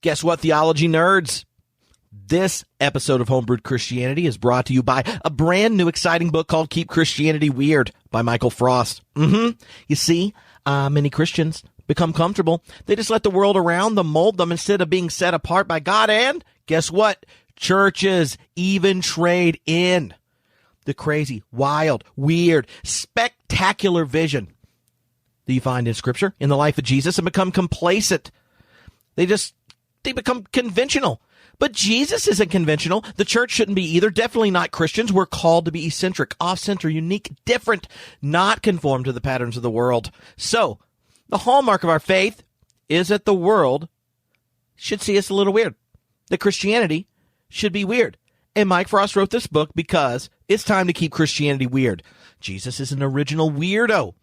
Guess what, theology nerds? This episode of Homebrewed Christianity is brought to you by a brand new exciting book called Keep Christianity Weird by Michael Frost. You see, many Christians become comfortable. They just let the world around them mold them instead of being set apart by God. And guess what? Churches even trade in the crazy, wild, weird, spectacular vision that you find in Scripture, in the life of Jesus, and become complacent. They become conventional. But Jesus isn't conventional. The church shouldn't be either. Definitely not Christians. We're called to be eccentric, off-center, unique, different, not conform to the patterns of the world. So, the hallmark of our faith is that the world should see us a little weird. That Christianity should be weird. And Mike Frost wrote this book because it's time to keep Christianity weird. Jesus is an original weirdo.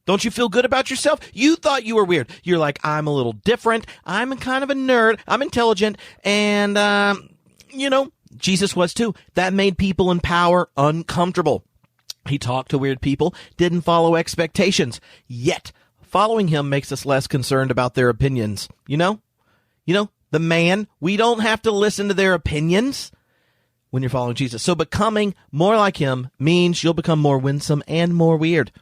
Don't you feel good about yourself? You thought you were weird. You're like, I'm a little different. I'm kind of a nerd. I'm intelligent. And, Jesus was too. That made people in power uncomfortable. He talked to weird people, didn't follow expectations. Yet, following him makes us less concerned about their opinions. You know, the man, we don't have to listen to their opinions when you're following Jesus. So becoming more like him means you'll become more winsome and more weird.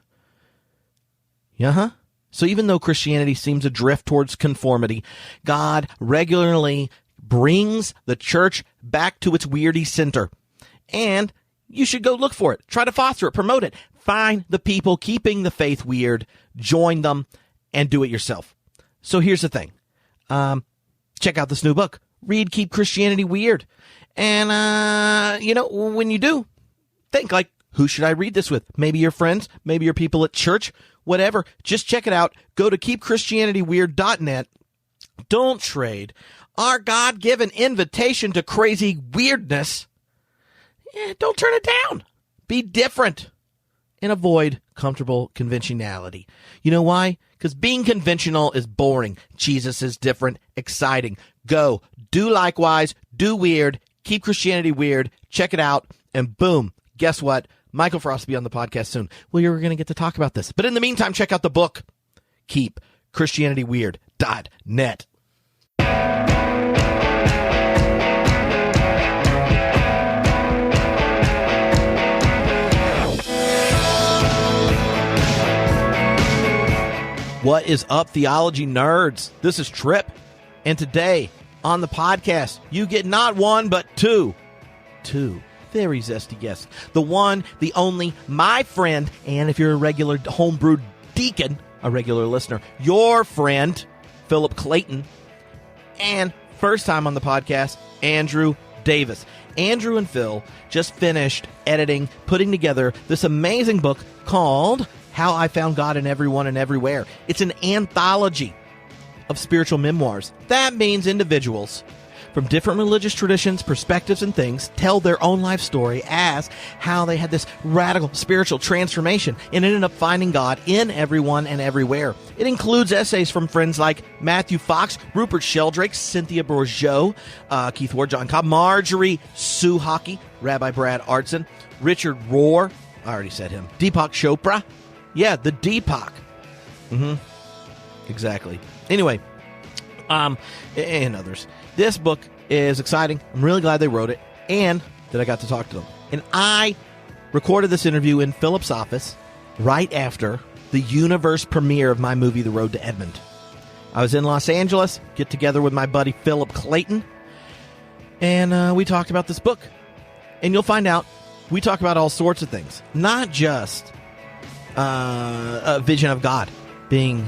So even though Christianity seems to drift towards conformity, God regularly brings the church back to its weirdy center. And you should go look for it. Try to foster it, promote it. Find the people keeping the faith weird, join them, and do it yourself. So here's the thing. Check out this new book. Read Keep Christianity Weird. And, when you do, think like, who should I read this with? Maybe your friends, maybe your people at church, whatever. Just check it out. Go to keepchristianityweird.net. Don't trade our God-given invitation to crazy weirdness. Don't turn it down. Be different and avoid comfortable conventionality. You know why? Because being conventional is boring. Jesus is different, exciting. Go. Do likewise. Do weird. Keep Christianity weird. Check it out. And boom. Guess what? Michael Frost will be on the podcast soon. Well, you're going to get to talk about this. But in the meantime, check out the book. Keep ChristianityWeird.net. What is up, theology nerds? This is Trip. And today on the podcast, you get not one, but two very zesty guests. The one, the only, my friend, and if you're a regular homebrewed deacon, a regular listener, your friend, Philip Clayton, and first time on the podcast, Andrew Davis. Andrew and Phil just finished editing, putting together this amazing book called How I Found God in Everyone and Everywhere. It's an anthology of spiritual memoirs. That means individuals from different religious traditions, perspectives, and things tell their own life story as how they had this radical spiritual transformation and ended up finding God in everyone and everywhere. It includes essays from friends like Matthew Fox, Rubert Sheldrake, Cynthia Bourgault, Keith Ward, John Cobb, Marjorie Suchocki, Rabbi Bradley Artson, Richard Rohr, I already said him, Deepak Chopra. Yeah, the Deepak. Exactly. Anyway, and others. This book is exciting. I'm really glad they wrote it and that I got to talk to them. And I recorded this interview in Philip's office right after the universe premiere of my movie, The Road to Edmond. I was in Los Angeles, get together with my buddy Philip Clayton, and we talked about this book. And you'll find out we talk about all sorts of things, not just a vision of God being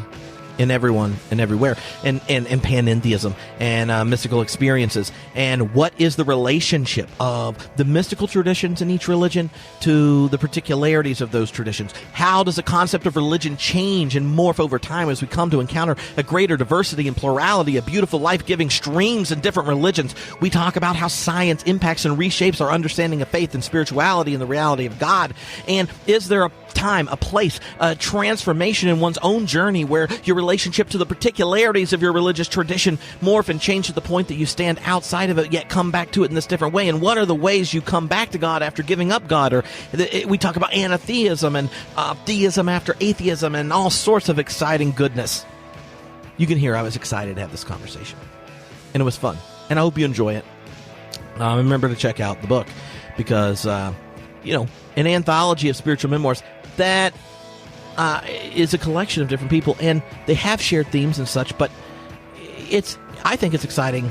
in everyone and everywhere, and panentheism and mystical experiences, and what is the relationship of the mystical traditions in each religion to the particularities of those traditions. How does the concept of religion change and morph over time as we come to encounter a greater diversity and plurality of beautiful life-giving streams in different religions? We talk about how science impacts and reshapes our understanding of faith and spirituality and the reality of God. And is there a time, a place, a transformation in one's own journey where your relationship to the particularities of your religious tradition morph and change to the point that you stand outside of it yet come back to it in this different way? And what are the ways you come back to God after giving up God? Or we talk about panentheism and theism after atheism and all sorts of exciting goodness. You can hear I was excited to have this conversation. and it was fun. And I hope you enjoy it. Remember to check out the book because, an anthology of spiritual memoirs that is a collection of different people, and they have shared themes and such, but I think it's exciting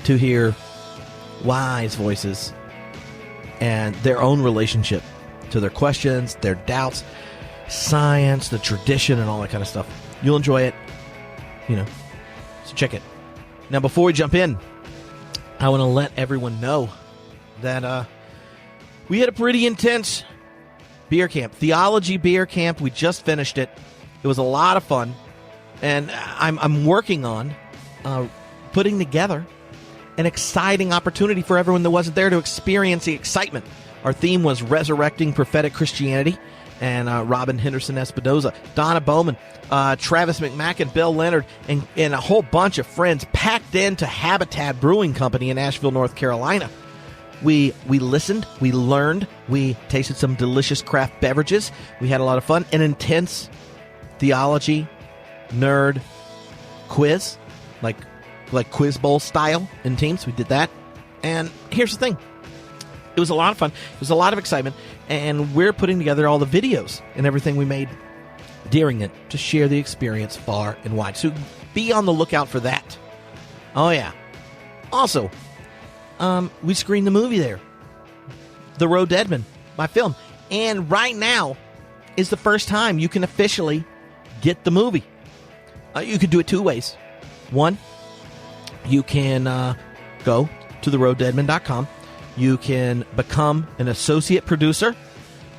to hear wise voices and their own relationship to their questions, their doubts, science, the tradition, and all that kind of stuff. You'll enjoy it, so check it. Now, before we jump in, I want to let everyone know that we had a pretty intense beer camp, theology beer camp. We just finished it. It was a lot of fun, and I'm working on putting together an exciting opportunity for everyone that wasn't there to experience the excitement. Our theme was Resurrecting Prophetic Christianity, and Robin Henderson Espinoza, Donna Bowman, Travis McMacken, Bill Leonard, and a whole bunch of friends packed into Habitat Brewing Company in Asheville, North Carolina. We listened, we learned, we tasted some delicious craft beverages. We had a lot of fun. An intense theology nerd quiz, like quiz bowl style in teams. We did that. And here's the thing. It was a lot of fun. It was a lot of excitement. And we're putting together all the videos and everything we made during it to share the experience far and wide. So be on the lookout for that. Oh, yeah. Also, we screened the movie there. The Road Deadman, my film. And right now is the first time you can officially get the movie. You could do it two ways. One, you can go to theroaddeadman.com. You can become an associate producer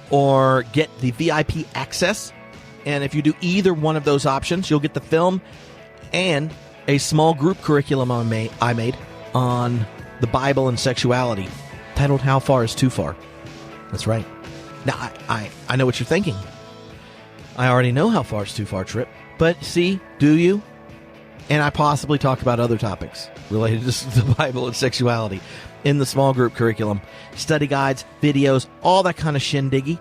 or get the VIP access. And if you do either one of those options, you'll get the film and a small group curriculum I made on the Bible and sexuality, titled How Far is Too Far. That's right. Now, I know what you're thinking. I already know how far is too far, Trip. But see, do you? And I possibly talk about other topics related to the Bible and sexuality in the small group curriculum. Study guides, videos, all that kind of shindiggy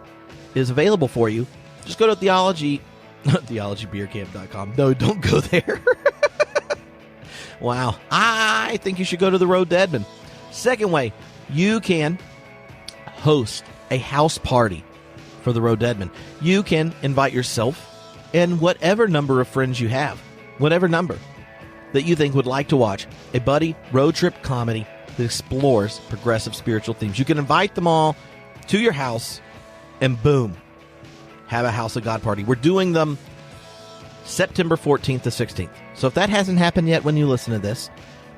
is available for you. Just go to theologybeercamp.com. No, don't go there. Wow. I think you should go to the Road Deadman. Second way, you can host a house party for the Road Deadman. You can invite yourself and whatever number of friends you have, whatever number that you think would like to watch a buddy road trip comedy that explores progressive spiritual themes. You can invite them all to your house and boom, have a House of God party. We're doing them September 14th to 16th. So if that hasn't happened yet when you listen to this,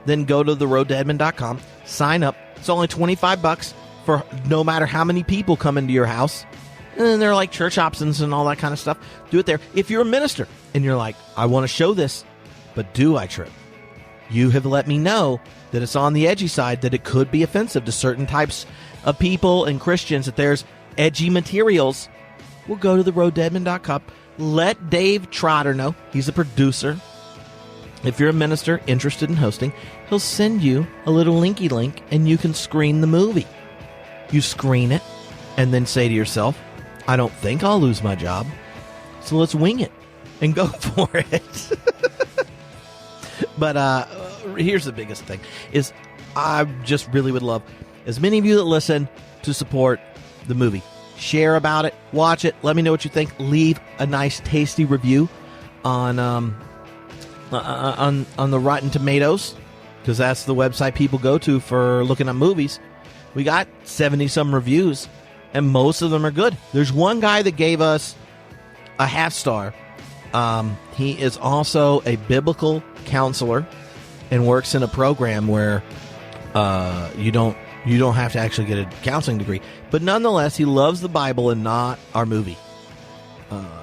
then go to theroaddeadman.com, sign up. It's only $25 for no matter how many people come into your house. And they're like church options and all that kind of stuff. Do it there. If you're a minister and you're like, I want to show this, but do I trip? You have let me know that it's on the edgy side, that it could be offensive to certain types of people and Christians, that there's edgy materials. We'll go to theroaddeadman.com. Let Dave Trotter know. He's a producer. If you're a minister interested in hosting, he'll send you a little linky link and you can screen the movie. You screen it and then say to yourself, I don't think I'll lose my job, so let's wing it and go for it. But here's the biggest thing, is I just really would love as many of you that listen to support the movie. Share about it, watch it, let me know what you think. Leave a nice, tasty review on the Rotten Tomatoes, because that's the website people go to for looking at movies. We got 70-some reviews, and most of them are good. There's one guy that gave us a half star. He is also a biblical counselor and works in a program where you don't have to actually get a counseling degree. But nonetheless, he loves the Bible and not our movie.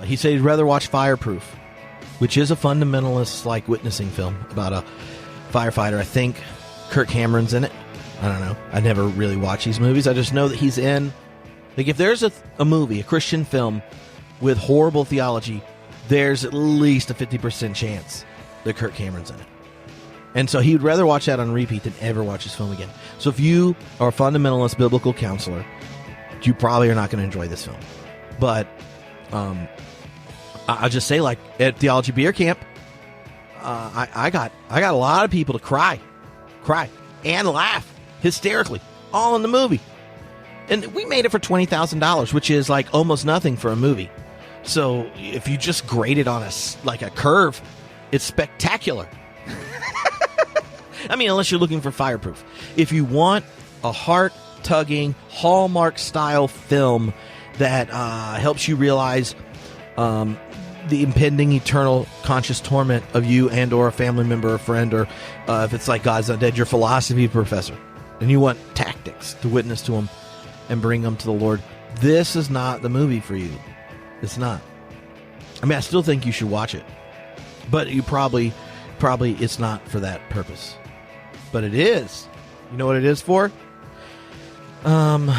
He said he'd rather watch Fireproof, which is a fundamentalist like witnessing film about a firefighter. I think Kirk Cameron's in it. I don't know. I never really watch these movies. I just know that he's in. Like, if there's a movie, a Christian film with horrible theology, there's at least a 50% chance that Kirk Cameron's in it. And so he would rather watch that on repeat than ever watch his film again. So if you are a fundamentalist biblical counselor, you probably are not going to enjoy this film. But I'll just say, like, at Theology Beer Camp, I got a lot of people to cry cry, and laugh hysterically, all in the movie. And we made it for $20,000, which is like almost nothing for a movie. So if you just grade it on a curve, it's spectacular. I mean, unless you're looking for fireproof. If you want a heart-tugging, Hallmark-style film that helps you realize the impending eternal conscious torment of you and or a family member or friend, or if it's like God's Not Dead, your philosophy professor, and you want tactics to witness to him and bring them to the Lord, this is not the movie for you. It's not. I mean, I still think you should watch it, but you probably it's not for that purpose. But it is. You know what it is for? Like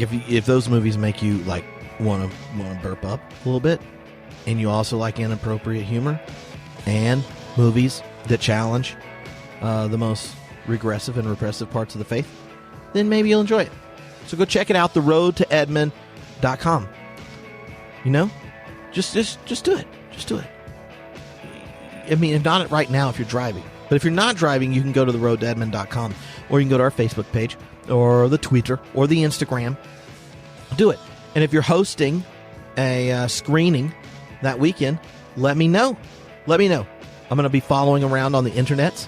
if those movies make you like want to burp up a little bit, and you also like inappropriate humor and movies that challenge the most regressive and repressive parts of the faith, then maybe you'll enjoy it. So go check it out, theroadtoedmond.com. You know, just do it. Just do it. I mean, not right now if you're driving. But if you're not driving, you can go to theroadtoedmond.com, or you can go to our Facebook page, or the Twitter, or the Instagram. Do it. And if you're hosting a screening that weekend, let me know. Let me know. I'm going to be following around on the internets.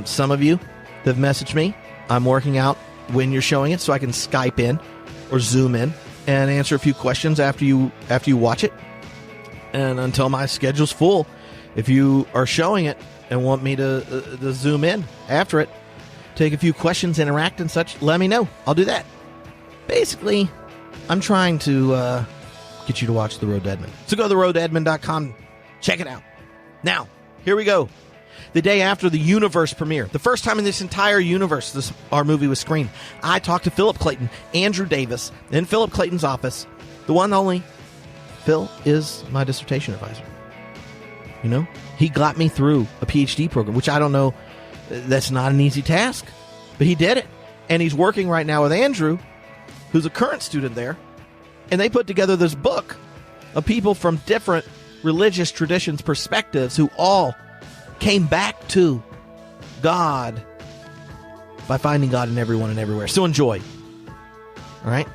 Some of you that have messaged me, I'm working out when you're showing it so I can Skype in or Zoom in and answer a few questions after you watch it. And until my schedule's full, if you are showing it and want me to Zoom in after it, take a few questions, interact and such, let me know. I'll do that. Basically, I'm trying to get you to watch The Road to Edmond. So go to theroadtoedmond.com. Check it out. Now, here we go. The day after the Universe premiere, the first time in this entire universe our movie was screened, I talked to Philip Clayton, Andrew Davis, in Philip Clayton's office. The one and only. Phil is my dissertation advisor. You know, he got me through a PhD program, which I don't know, that's not an easy task, but he did it. And he's working right now with Andrew, who's a current student there, and they put together this book of people from different religious traditions, perspectives, who all came back to God by finding God in everyone and everywhere. So enjoy. All right?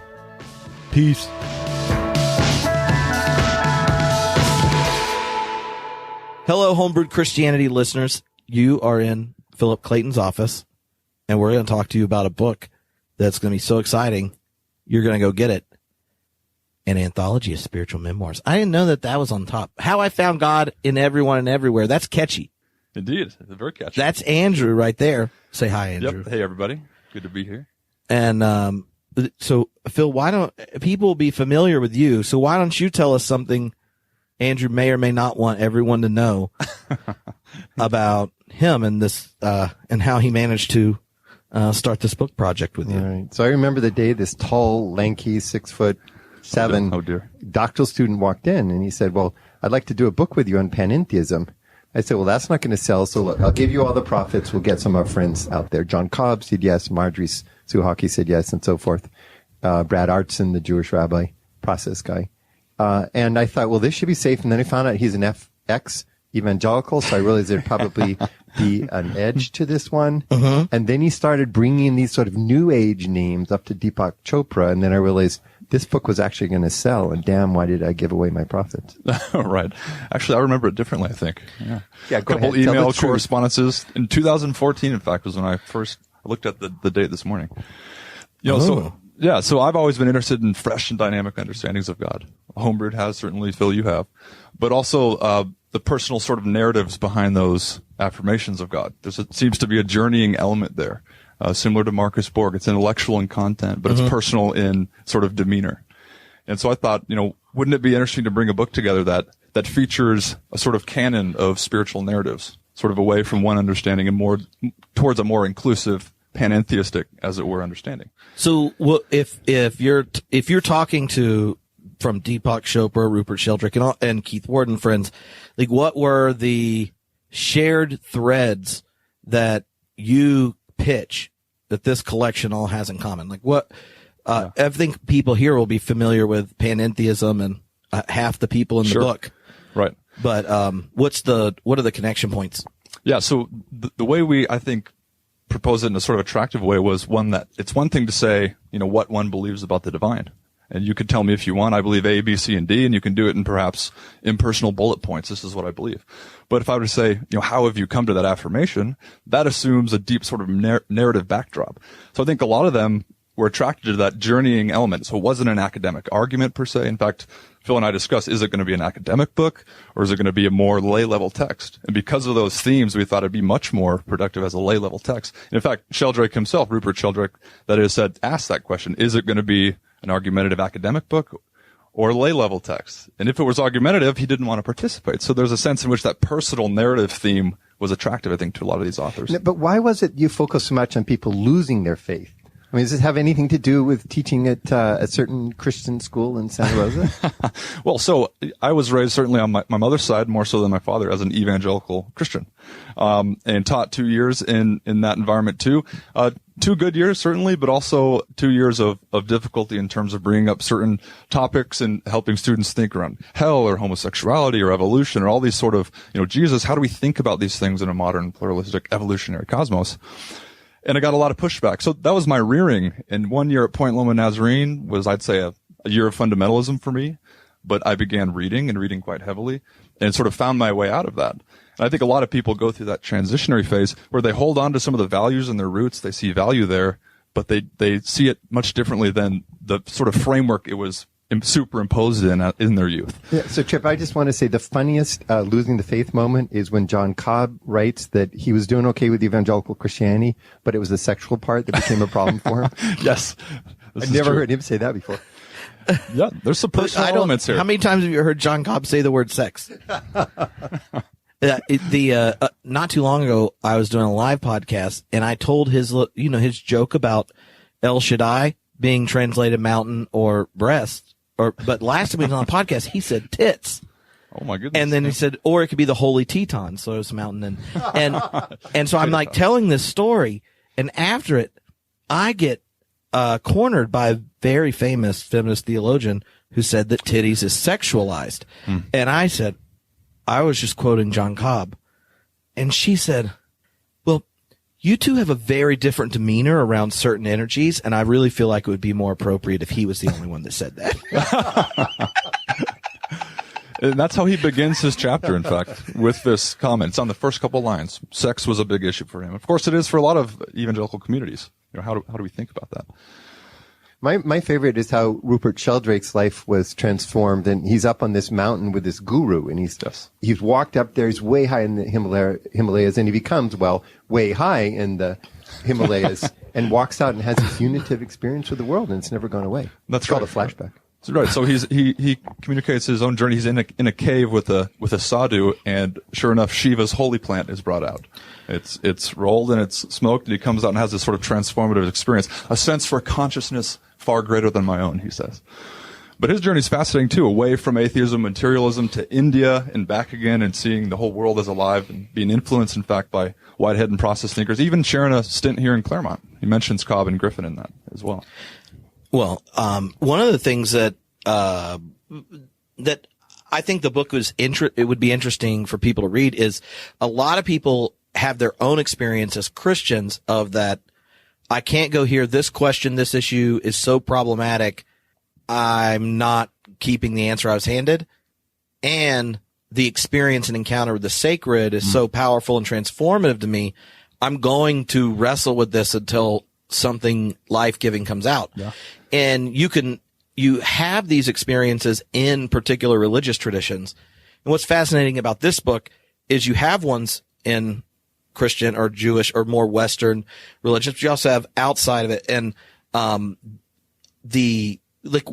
Peace. Hello, Homebrewed Christianity listeners. You are in Philip Clayton's office, and we're going to talk to you about a book that's going to be so exciting, you're going to go get it. An anthology of spiritual memoirs. I didn't know that was on top. How I Found God in Everyone and Everywhere. That's catchy. Indeed. It's very catchy. That's Andrew right there. Say hi, Andrew. Yep. Hey, everybody. Good to be here. And so, Phil, why don't people be familiar with you? So why don't you tell us something Andrew may or may not want everyone to know about him and this and how he managed to start this book project with you. All right. So I remember the day this tall, lanky, 6'7" doctoral student walked in, and he said, "Well, I'd like to do a book with you on panentheism." I said, "Well, that's not going to sell, so look, I'll give you all the profits. We'll get some of our friends out there." John Cobb said yes. Marjorie Suchocki said yes, and so forth. Brad Artson, the Jewish rabbi, process guy. And I thought, well, this should be safe. And then I found out he's an ex-evangelical, so I realized there'd probably be an edge to this one. Uh-huh. And then he started bringing these sort of new age names up to Deepak Chopra, and then I realized this book was actually going to sell, and damn, why did I give away my profits? Right. Actually, I remember it differently, I think. Yeah, go a couple ahead. email correspondences. In 2014, in fact, was when I first looked at the date this morning. You know, so I've always been interested in fresh and dynamic understandings of God. Homebrewed has, certainly, Phil, you have. But also the personal sort of narratives behind those affirmations of God. There seems to be a journeying element there. Similar to Marcus Borg. It's intellectual in content, but it's personal in sort of demeanor. And so I thought, wouldn't it be interesting to bring a book together that features a sort of canon of spiritual narratives, sort of away from one understanding and more towards a more inclusive, panentheistic, as it were, understanding. So if you're talking to from Deepak Chopra, Rubert Sheldrake, and Keith Ward and friends, like what were the shared threads that you pitch that this collection all has in common? Like what, I think people here will be familiar with panentheism and half the people in the book. Right. But, what are the connection points? Yeah. So the way I think, propose it in a sort of attractive way was one that it's one thing to say, what one believes about the divine. And you could tell me if you want, I believe A, B, C, and D, and you can do it in perhaps impersonal bullet points. This is what I believe. But if I were to say, how have you come to that affirmation? That assumes a deep sort of narrative backdrop. So I think a lot of them were attracted to that journeying element. So it wasn't an academic argument per se. In fact, Phil and I discussed, is it going to be an academic book or is it going to be a more lay level text? And because of those themes, we thought it'd be much more productive as a lay level text. And in fact, Sheldrake himself, Rubert Sheldrake, that is asked that question, is it going to be an argumentative academic book or lay level text? And if it was argumentative, he didn't want to participate. So there's a sense in which that personal narrative theme was attractive, I think, to a lot of these authors. But why was it you focus so much on people losing their faith? I mean, does it have anything to do with teaching at a certain Christian school in Santa Rosa? Well, so I was raised certainly on my mother's side more so than my father as an evangelical Christian, and taught 2 years in that environment too. 2 good years certainly, but also 2 years of difficulty in terms of bringing up certain topics and helping students think around hell or homosexuality or evolution or all these sort of, Jesus, how do we think about these things in a modern pluralistic evolutionary cosmos? And I got a lot of pushback. So that was my rearing. And 1 year at Point Loma Nazarene was, I'd say, a year of fundamentalism for me. But I began reading quite heavily and sort of found my way out of that. And I think a lot of people go through that transitionary phase where they hold on to some of the values in their roots. They see value there, but they see it much differently than the sort of framework it was superimposed in their youth. Yeah, so Chip, I just want to say the funniest losing the faith moment is when John Cobb writes that he was doing okay with evangelical Christianity, but it was the sexual part that became a problem for him. Yes. I've never heard him say that before. Yeah, there's some personal elements here. How many times have you heard John Cobb say the word sex? Not too long ago, I was doing a live podcast, and I told his joke about El Shaddai being translated mountain or breast. But last time we was on the podcast, he said tits. Oh my goodness. And then he said, or it could be the Holy Teton, so it's a mountain. And so I'm like telling this story, and after it, I get cornered by a very famous feminist theologian who said that titties is sexualized. And I said, I was just quoting John Cobb. And she said, well, you two have a very different demeanor around certain energies, and I really feel like it would be more appropriate if he was the only one that said that. And that's how he begins his chapter, in fact, with this comment. It's on the first couple lines. Sex was a big issue for him. Of course, it is for a lot of evangelical communities. How do we think about that? My favorite is how Rubert Sheldrake's life was transformed, and he's up on this mountain with this guru, and he's walked up there. He's way high in the Himalayas, and he becomes way high in the Himalayas, and walks out and has this unitive experience with the world, and it's never gone away. That's called a flashback. That's right. So he communicates his own journey. He's in a cave with a sadhu, and sure enough, Shiva's holy plant is brought out. It's rolled and it's smoked, and he comes out and has this sort of transformative experience, a sense for consciousness far greater than my own, he says. But his journey is fascinating too, away from atheism, materialism to India and back again, and seeing the whole world as alive and being influenced, in fact, by Whitehead and process thinkers, even sharing a stint here in Claremont. He mentions Cobb and Griffin in that as well. Well, one of the things that I think the book it would be interesting for people to read is a lot of people have their own experience as Christians of that. I can't go here. This question, this issue is so problematic. I'm not keeping the answer I was handed. And the experience and encounter with the sacred is so powerful and transformative to me. I'm going to wrestle with this until something life-giving comes out. Yeah. And you have these experiences in particular religious traditions. And what's fascinating about this book is you have ones in Christian or Jewish or more Western religions, but you also have outside of it. And,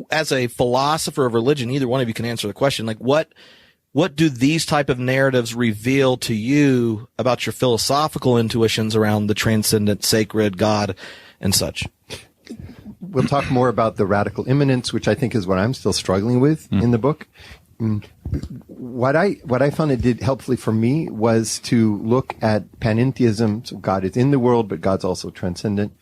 as a philosopher of religion, either one of you can answer the question, what do these type of narratives reveal to you about your philosophical intuitions around the transcendent, sacred, God, and such? We'll talk more about the radical immanence, which I think is what I'm still struggling with in the book. What I found it did helpfully for me was to look at panentheism. So God is in the world, but God's also transcendent,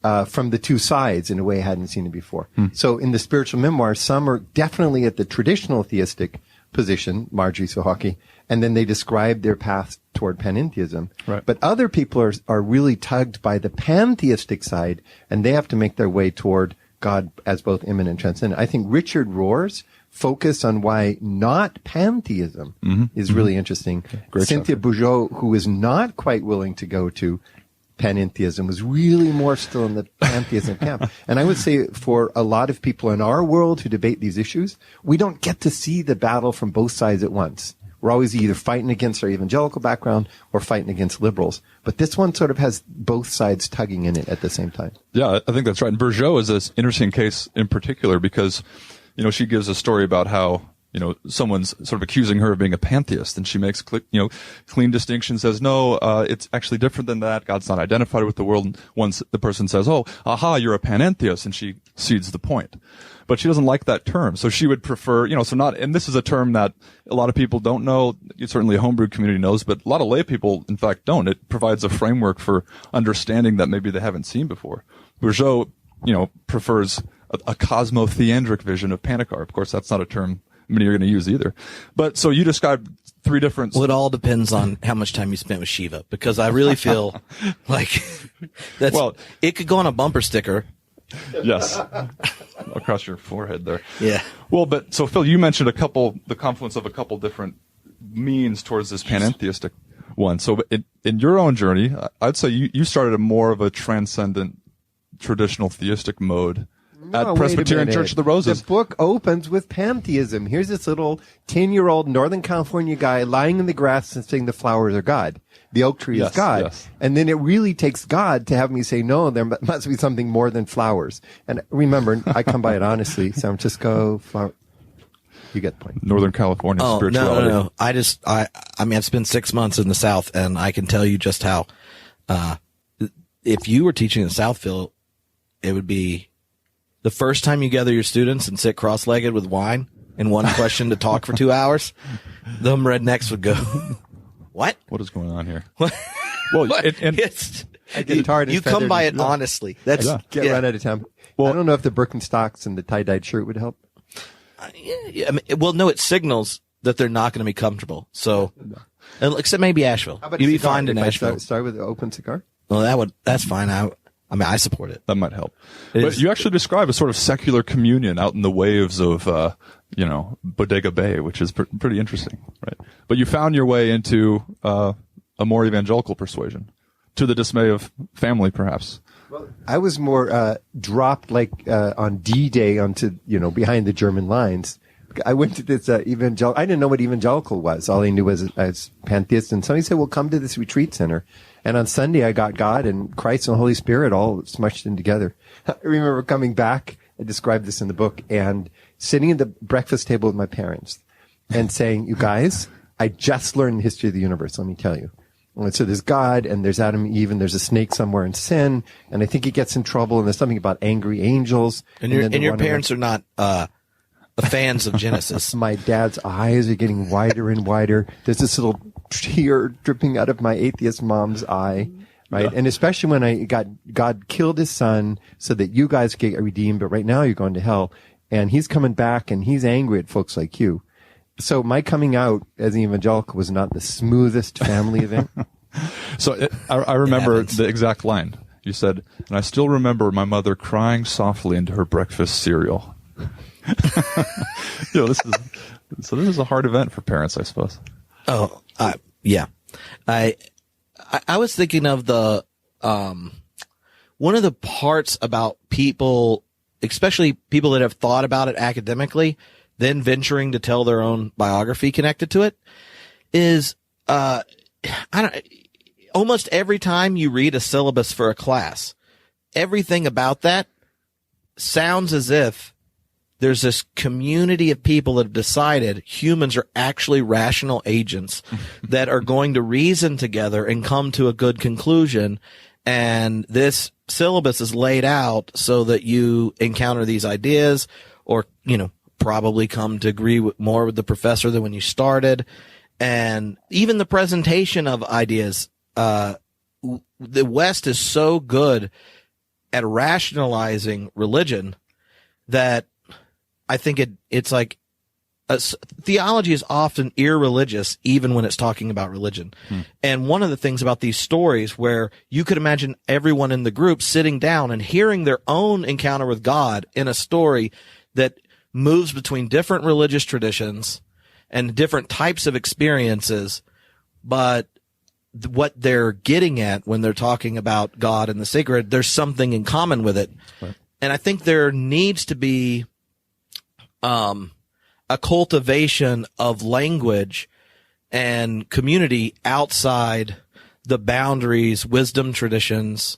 from the two sides in a way I hadn't seen it before. So in the spiritual memoirs, some are definitely at the traditional theistic position, Marjorie Suchocki, and then they describe their path toward panentheism. Right. But other people are really tugged by the pantheistic side, and they have to make their way toward God as both immanent and transcendent. I think Richard Rohr's focus on why not pantheism is really interesting. Great Cynthia Bourgault, who is not quite willing to go to panentheism, was really more still in the pantheism camp. And I would say for a lot of people in our world who debate these issues, we don't get to see the battle from both sides at once. We're always either fighting against our evangelical background or fighting against liberals. But this one sort of has both sides tugging in it at the same time. Yeah, I think that's right. And Bourgault is an interesting case in particular because, she gives a story about how, someone's sort of accusing her of being a pantheist, and she makes, clean distinction, says, no, it's actually different than that. God's not identified with the world. And once the person says, oh, aha, you're a panentheist, and she cedes the point. But she doesn't like that term. So she would prefer, and this is a term that a lot of people don't know. Certainly a homebrew community knows, but a lot of lay people, in fact, don't. It provides a framework for understanding that maybe they haven't seen before. Bourgault, prefers a cosmotheandric vision of Panicar. Of course, that's not a term many are going to use either. But so you described three different. Well, it all depends on how much time you spent with Shiva, because I really feel like it could go on a bumper sticker. Yes. Across your forehead there. Yeah. Well, but so Phil, you mentioned the confluence of a couple different means towards this panentheistic one. So in your own journey, I'd say you started more of a transcendent traditional theistic mode at Presbyterian Church of the Roses. The book opens with pantheism. Here's this little 10-year-old Northern California guy lying in the grass and saying the flowers are God. The oak tree is God. Yes. And then it really takes God to have me say, no, there must be something more than flowers. And remember, I come by it honestly. San Francisco, flower. You get the point. Northern California spirituality. No. I've spent 6 months in the South, and I can tell you just how, if you were teaching in the South, Phil, it would be the first time you gather your students and sit cross-legged with wine and one question to talk for 2 hours, them rednecks would go, what? What is going on here? Well, you come by it honestly. That's run out of time. Well, I don't know if the Birkenstocks and the tie-dyed shirt would help. No, it signals that they're not going to be comfortable. So, except maybe Asheville. You'd be fine in Asheville. Start with an open cigar? Well, that's fine. I support it. That might help. But you actually describe a sort of secular communion out in the waves of, Bodega Bay, which is pretty interesting, right? But you found your way into a more evangelical persuasion, to the dismay of family, perhaps. Well, I was more dropped on D-Day onto, behind the German lines. I went to this evangelical. I didn't know what evangelical was. All I knew was as pantheist. And somebody said, well, come to this retreat center. And on Sunday, I got God and Christ and the Holy Spirit all smushed in together. I remember coming back, I described this in the book, and sitting at the breakfast table with my parents and saying, you guys, I just learned the history of the universe, let me tell you. And so there's God, and there's Adam and Eve, and there's a snake somewhere in sin, and I think he gets in trouble, and there's something about angry angels. And your parents are not fans of Genesis. My dad's eyes are getting wider and wider. There's this little tear dripping out of my atheist mom's eye, right? Yeah. And especially when God killed his son so that you guys get redeemed, but right now you're going to hell. And he's coming back and he's angry at folks like you. So my coming out as an evangelical was not the smoothest family event. So I remember the exact line. You said, and I still remember my mother crying softly into her breakfast cereal. This is a hard event for parents, I suppose. Oh, yeah. I was thinking of the, one of the parts about people, especially people that have thought about it academically, then venturing to tell their own biography connected to it, is, almost every time you read a syllabus for a class, everything about that sounds as if there's this community of people that have decided humans are actually rational agents that are going to reason together and come to a good conclusion. And this syllabus is laid out so that you encounter these ideas or, probably come to agree more with the professor than when you started. And even the presentation of ideas, the West is so good at rationalizing religion that I think it's like theology is often irreligious, even when it's talking about religion. And one of the things about these stories where you could imagine everyone in the group sitting down and hearing their own encounter with God in a story that moves between different religious traditions and different types of experiences, but what they're getting at when they're talking about God and the sacred, there's something in common with it. Right. And I think there needs to be a cultivation of language and community outside the boundaries wisdom traditions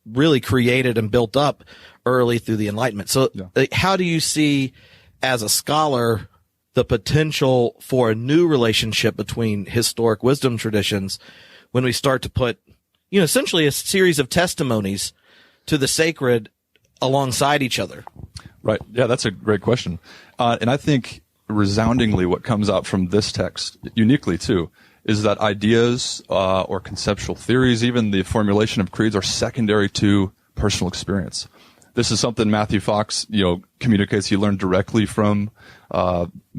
really created and built up early through the Enlightenment. So how do you see, as a scholar, the potential for a new relationship between historic wisdom traditions when we start to put, essentially a series of testimonies to the sacred alongside each other? Right. Yeah, that's a great question. And I think resoundingly what comes out from this text, uniquely too, is that ideas or conceptual theories, even the formulation of creeds, are secondary to personal experience. This is something Matthew Fox, communicates. He learned directly from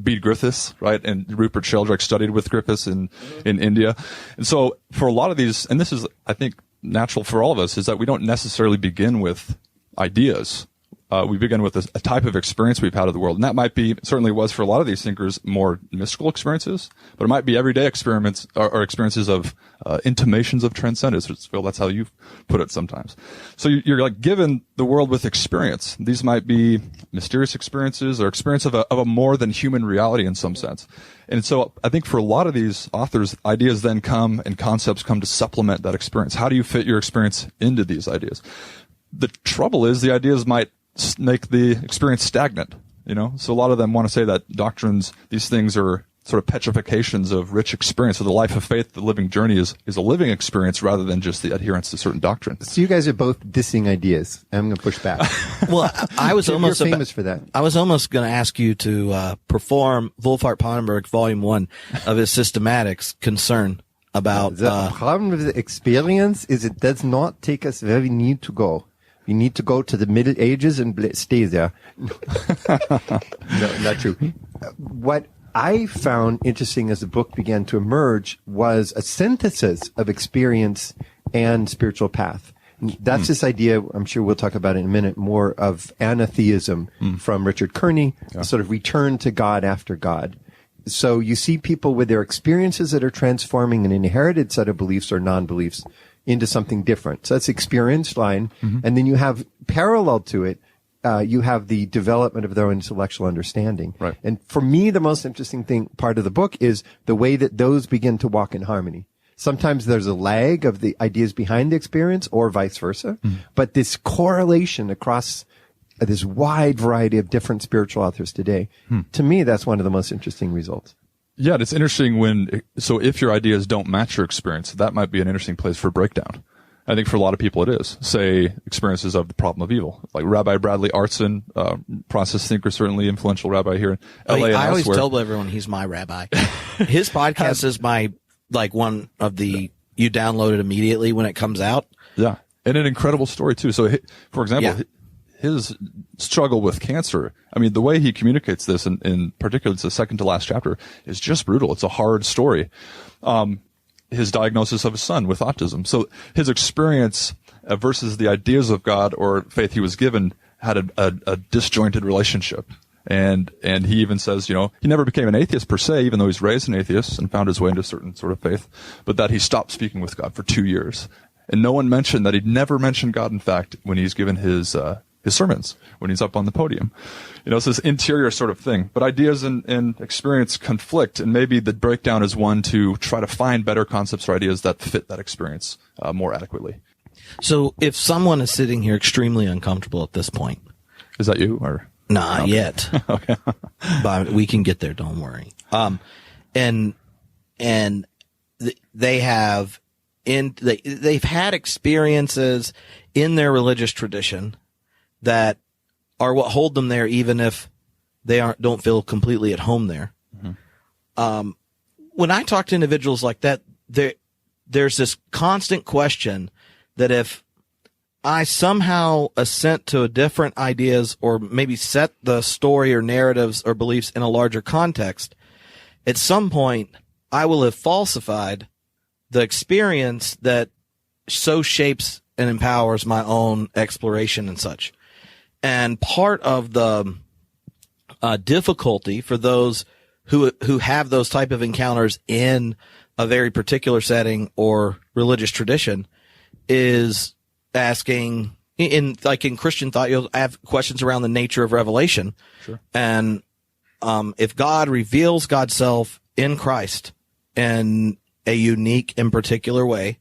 Bede Griffiths, right? And Rubert Sheldrake studied with Griffiths in India. And so for a lot of these, and this is, I think, natural for all of us, is that we don't necessarily begin with ideas. We begin with a type of experience we've had of the world. And that might be, certainly was for a lot of these thinkers, more mystical experiences, but it might be everyday experiments or experiences of intimations of transcendence. Phil, that's how you put it sometimes. So you're like given the world with experience. These might be mysterious experiences or experience of a more than human reality in some sense. And so I think for a lot of these authors, ideas then come and concepts come to supplement that experience. How do you fit your experience into these ideas? The trouble is the ideas might make the experience stagnant, So a lot of them want to say that doctrines, these things are sort of petrifications of rich experience. So the life of faith, the living journey is a living experience rather than just the adherence to certain doctrine. So you guys are both dissing ideas. I'm going to push back. Well, I was almost famous for that. I was almost going to ask you to perform Wolfhart Pannenberg Volume 1 of his Systematics concern about the problem with the experience is it does not take us where we need to go. We need to go to the Middle Ages and stay there. No, not true. What I found interesting as the book began to emerge was a synthesis of experience and spiritual path. That's this idea, I'm sure we'll talk about in a minute, more of panentheism from Richard Kearney, sort of return to God after God. So you see people with their experiences that are transforming an inherited set of beliefs or non-beliefs into something different. So that's the experience line. And then you have parallel to it, you have the development of their own intellectual understanding. Right. And for me, the most interesting part of the book is the way that those begin to walk in harmony. Sometimes there's a lag of the ideas behind the experience or vice versa, but this correlation across this wide variety of different spiritual authors today, to me, that's one of the most interesting results. Yeah, it's interesting so if your ideas don't match your experience, that might be an interesting place for breakdown. I think for a lot of people it is. Say, experiences of the problem of evil. Like Rabbi Bradley Artson, process thinker, certainly influential rabbi here in LA and I always elsewhere. tell everyone he's my rabbi. His podcast is one of the, you download it immediately when it comes out. Yeah, and an incredible story too. So, for example, his struggle with cancer, the way he communicates this, in particular, it's the second to last chapter, is just brutal. It's a hard story. His diagnosis of his son with autism. So his experience versus the ideas of God or faith he was given had a disjointed relationship. And he even says, he never became an atheist per se, even though he's raised an atheist and found his way into a certain sort of faith, but that he stopped speaking with God for 2 years. And no one mentioned that he'd never mentioned God, in fact, when he's given his sermons, when he's up on the podium. It's this interior sort of thing. But ideas and experience conflict, and maybe the breakdown is one to try to find better concepts or ideas that fit that experience more adequately. So if someone is sitting here extremely uncomfortable at this point. Is that you? Or not yet. Okay. But we can get there, don't worry. They've had experiences in their religious tradition that are what hold them there, even if they don't feel completely at home there. When I talk to individuals like that, there's this constant question that if I somehow assent to different ideas or maybe set the story or narratives or beliefs in a larger context, at some point I will have falsified the experience that so shapes and empowers my own exploration and such. And part of the difficulty for those who have those type of encounters in a very particular setting or religious tradition is asking in Christian thought, you'll have questions around the nature of revelation. Sure. And, if God reveals God's self in Christ in a unique and particular way,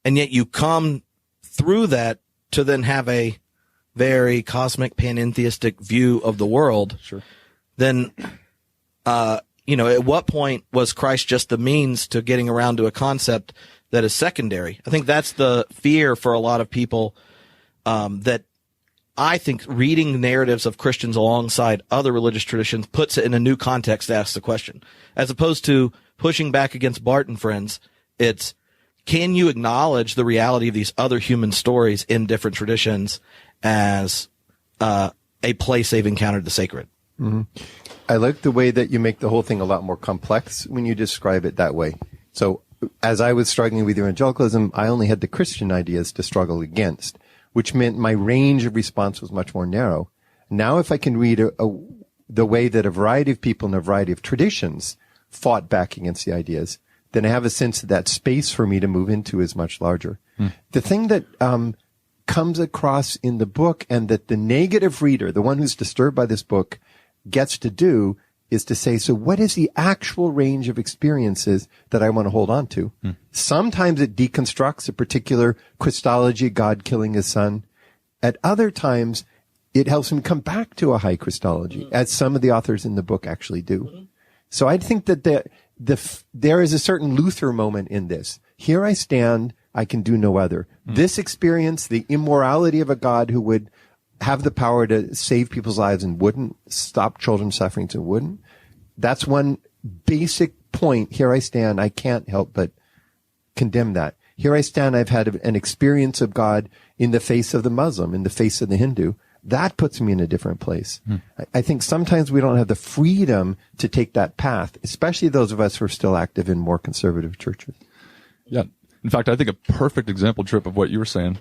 and yet you come through that to then have a very cosmic panentheistic view of the world, sure, then, at what point was Christ just the means to getting around to a concept that is secondary? I think that's the fear for a lot of people, that I think reading narratives of Christians alongside other religious traditions puts it in a new context to ask the question. As opposed to pushing back against Bart and friends, it's, can you acknowledge the reality of these other human stories in different traditions as a place they've encountered the sacred? Mm-hmm. I like the way that you make the whole thing a lot more complex when you describe it that way. So as I was struggling with evangelicalism, I only had the Christian ideas to struggle against, which meant my range of response was much more narrow. Now, if I can read the way that a variety of people in a variety of traditions fought back against the ideas, then I have a sense that space for me to move into is much larger. The thing that comes across in the book, and that the negative reader, the one who's disturbed by this book, gets to do, is to say, so what is the actual range of experiences that I want to hold on to? Sometimes it deconstructs a particular Christology, God killing his son. At other times, it helps him come back to a high Christology, as some of the authors in the book actually do. So I think that there is a certain Luther moment in this. Here I stand, I can do no other. This experience, the immorality of a God who would have the power to save people's lives and wouldn't, stop children's sufferings and wouldn't. That's one basic point. Here I stand. I can't help but condemn that. Here I stand. I've had an experience of God in the face of the Muslim, in the face of the Hindu. That puts me in a different place. I think sometimes we don't have the freedom to take that path, especially those of us who are still active in more conservative churches. Yeah. In fact, I think a perfect example, Trip, of what you were saying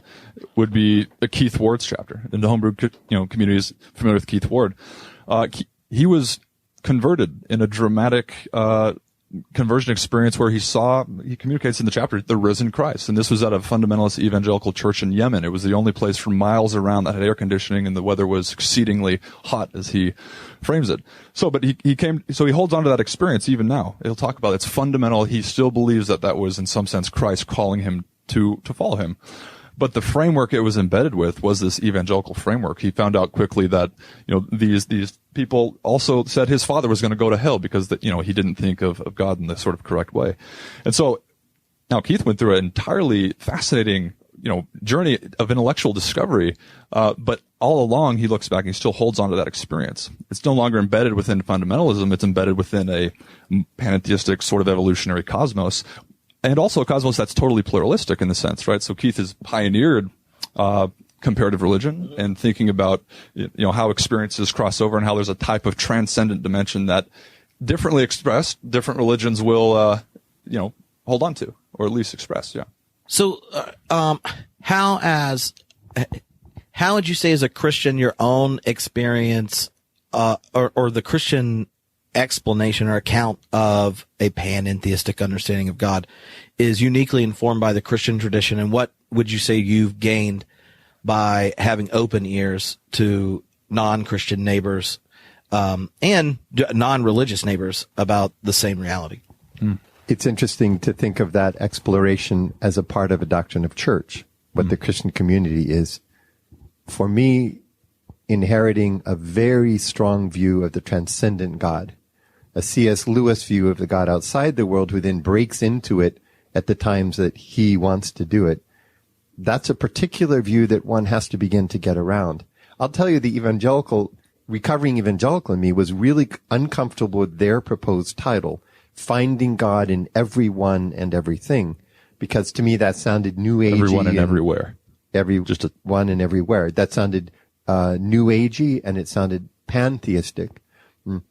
would be the Keith Ward's chapter. And the homebrew, community is familiar with Keith Ward. He was converted in a dramatic, conversion experience where he communicates in the chapter, the risen Christ. And this was at a fundamentalist evangelical church in Yemen. It was the only place for miles around that had air conditioning, and the weather was exceedingly hot, as he frames it. But he holds on to that experience even now. He'll talk about it. It's fundamental. He still believes that was in some sense Christ calling him to follow him. But the framework it was embedded with was this evangelical framework. He found out quickly that, these people also said his father was going to go to hell because he didn't think of God in the sort of correct way. And so now Keith went through an entirely fascinating, journey of intellectual discovery. But all along he looks back and he still holds on to that experience. It's no longer embedded within fundamentalism. It's embedded within a panentheistic sort of evolutionary cosmos. And also a cosmos that's totally pluralistic in the sense, right? So Keith has pioneered comparative religion and thinking about how experiences cross over and how there's a type of transcendent dimension that differently expressed, different religions will hold on to, or at least express. Yeah. So how would you say as a Christian your own experience or the Christian explanation or account of a panentheistic understanding of God is uniquely informed by the Christian tradition, and what would you say you've gained by having open ears to non-Christian neighbors and non-religious neighbors about the same reality? It's interesting to think of that exploration as a part of a doctrine of church, what the Christian community is. For me, inheriting a very strong view of the transcendent God, a C.S. Lewis view of the God outside the world who then breaks into it at the times that he wants to do it. That's a particular view that one has to begin to get around. I'll tell you, the recovering evangelical in me was really uncomfortable with their proposed title, Finding God in Everyone and Everything, because to me that sounded new agey. Everyone and everywhere. everyone and everywhere. That sounded new agey, and it sounded pantheistic.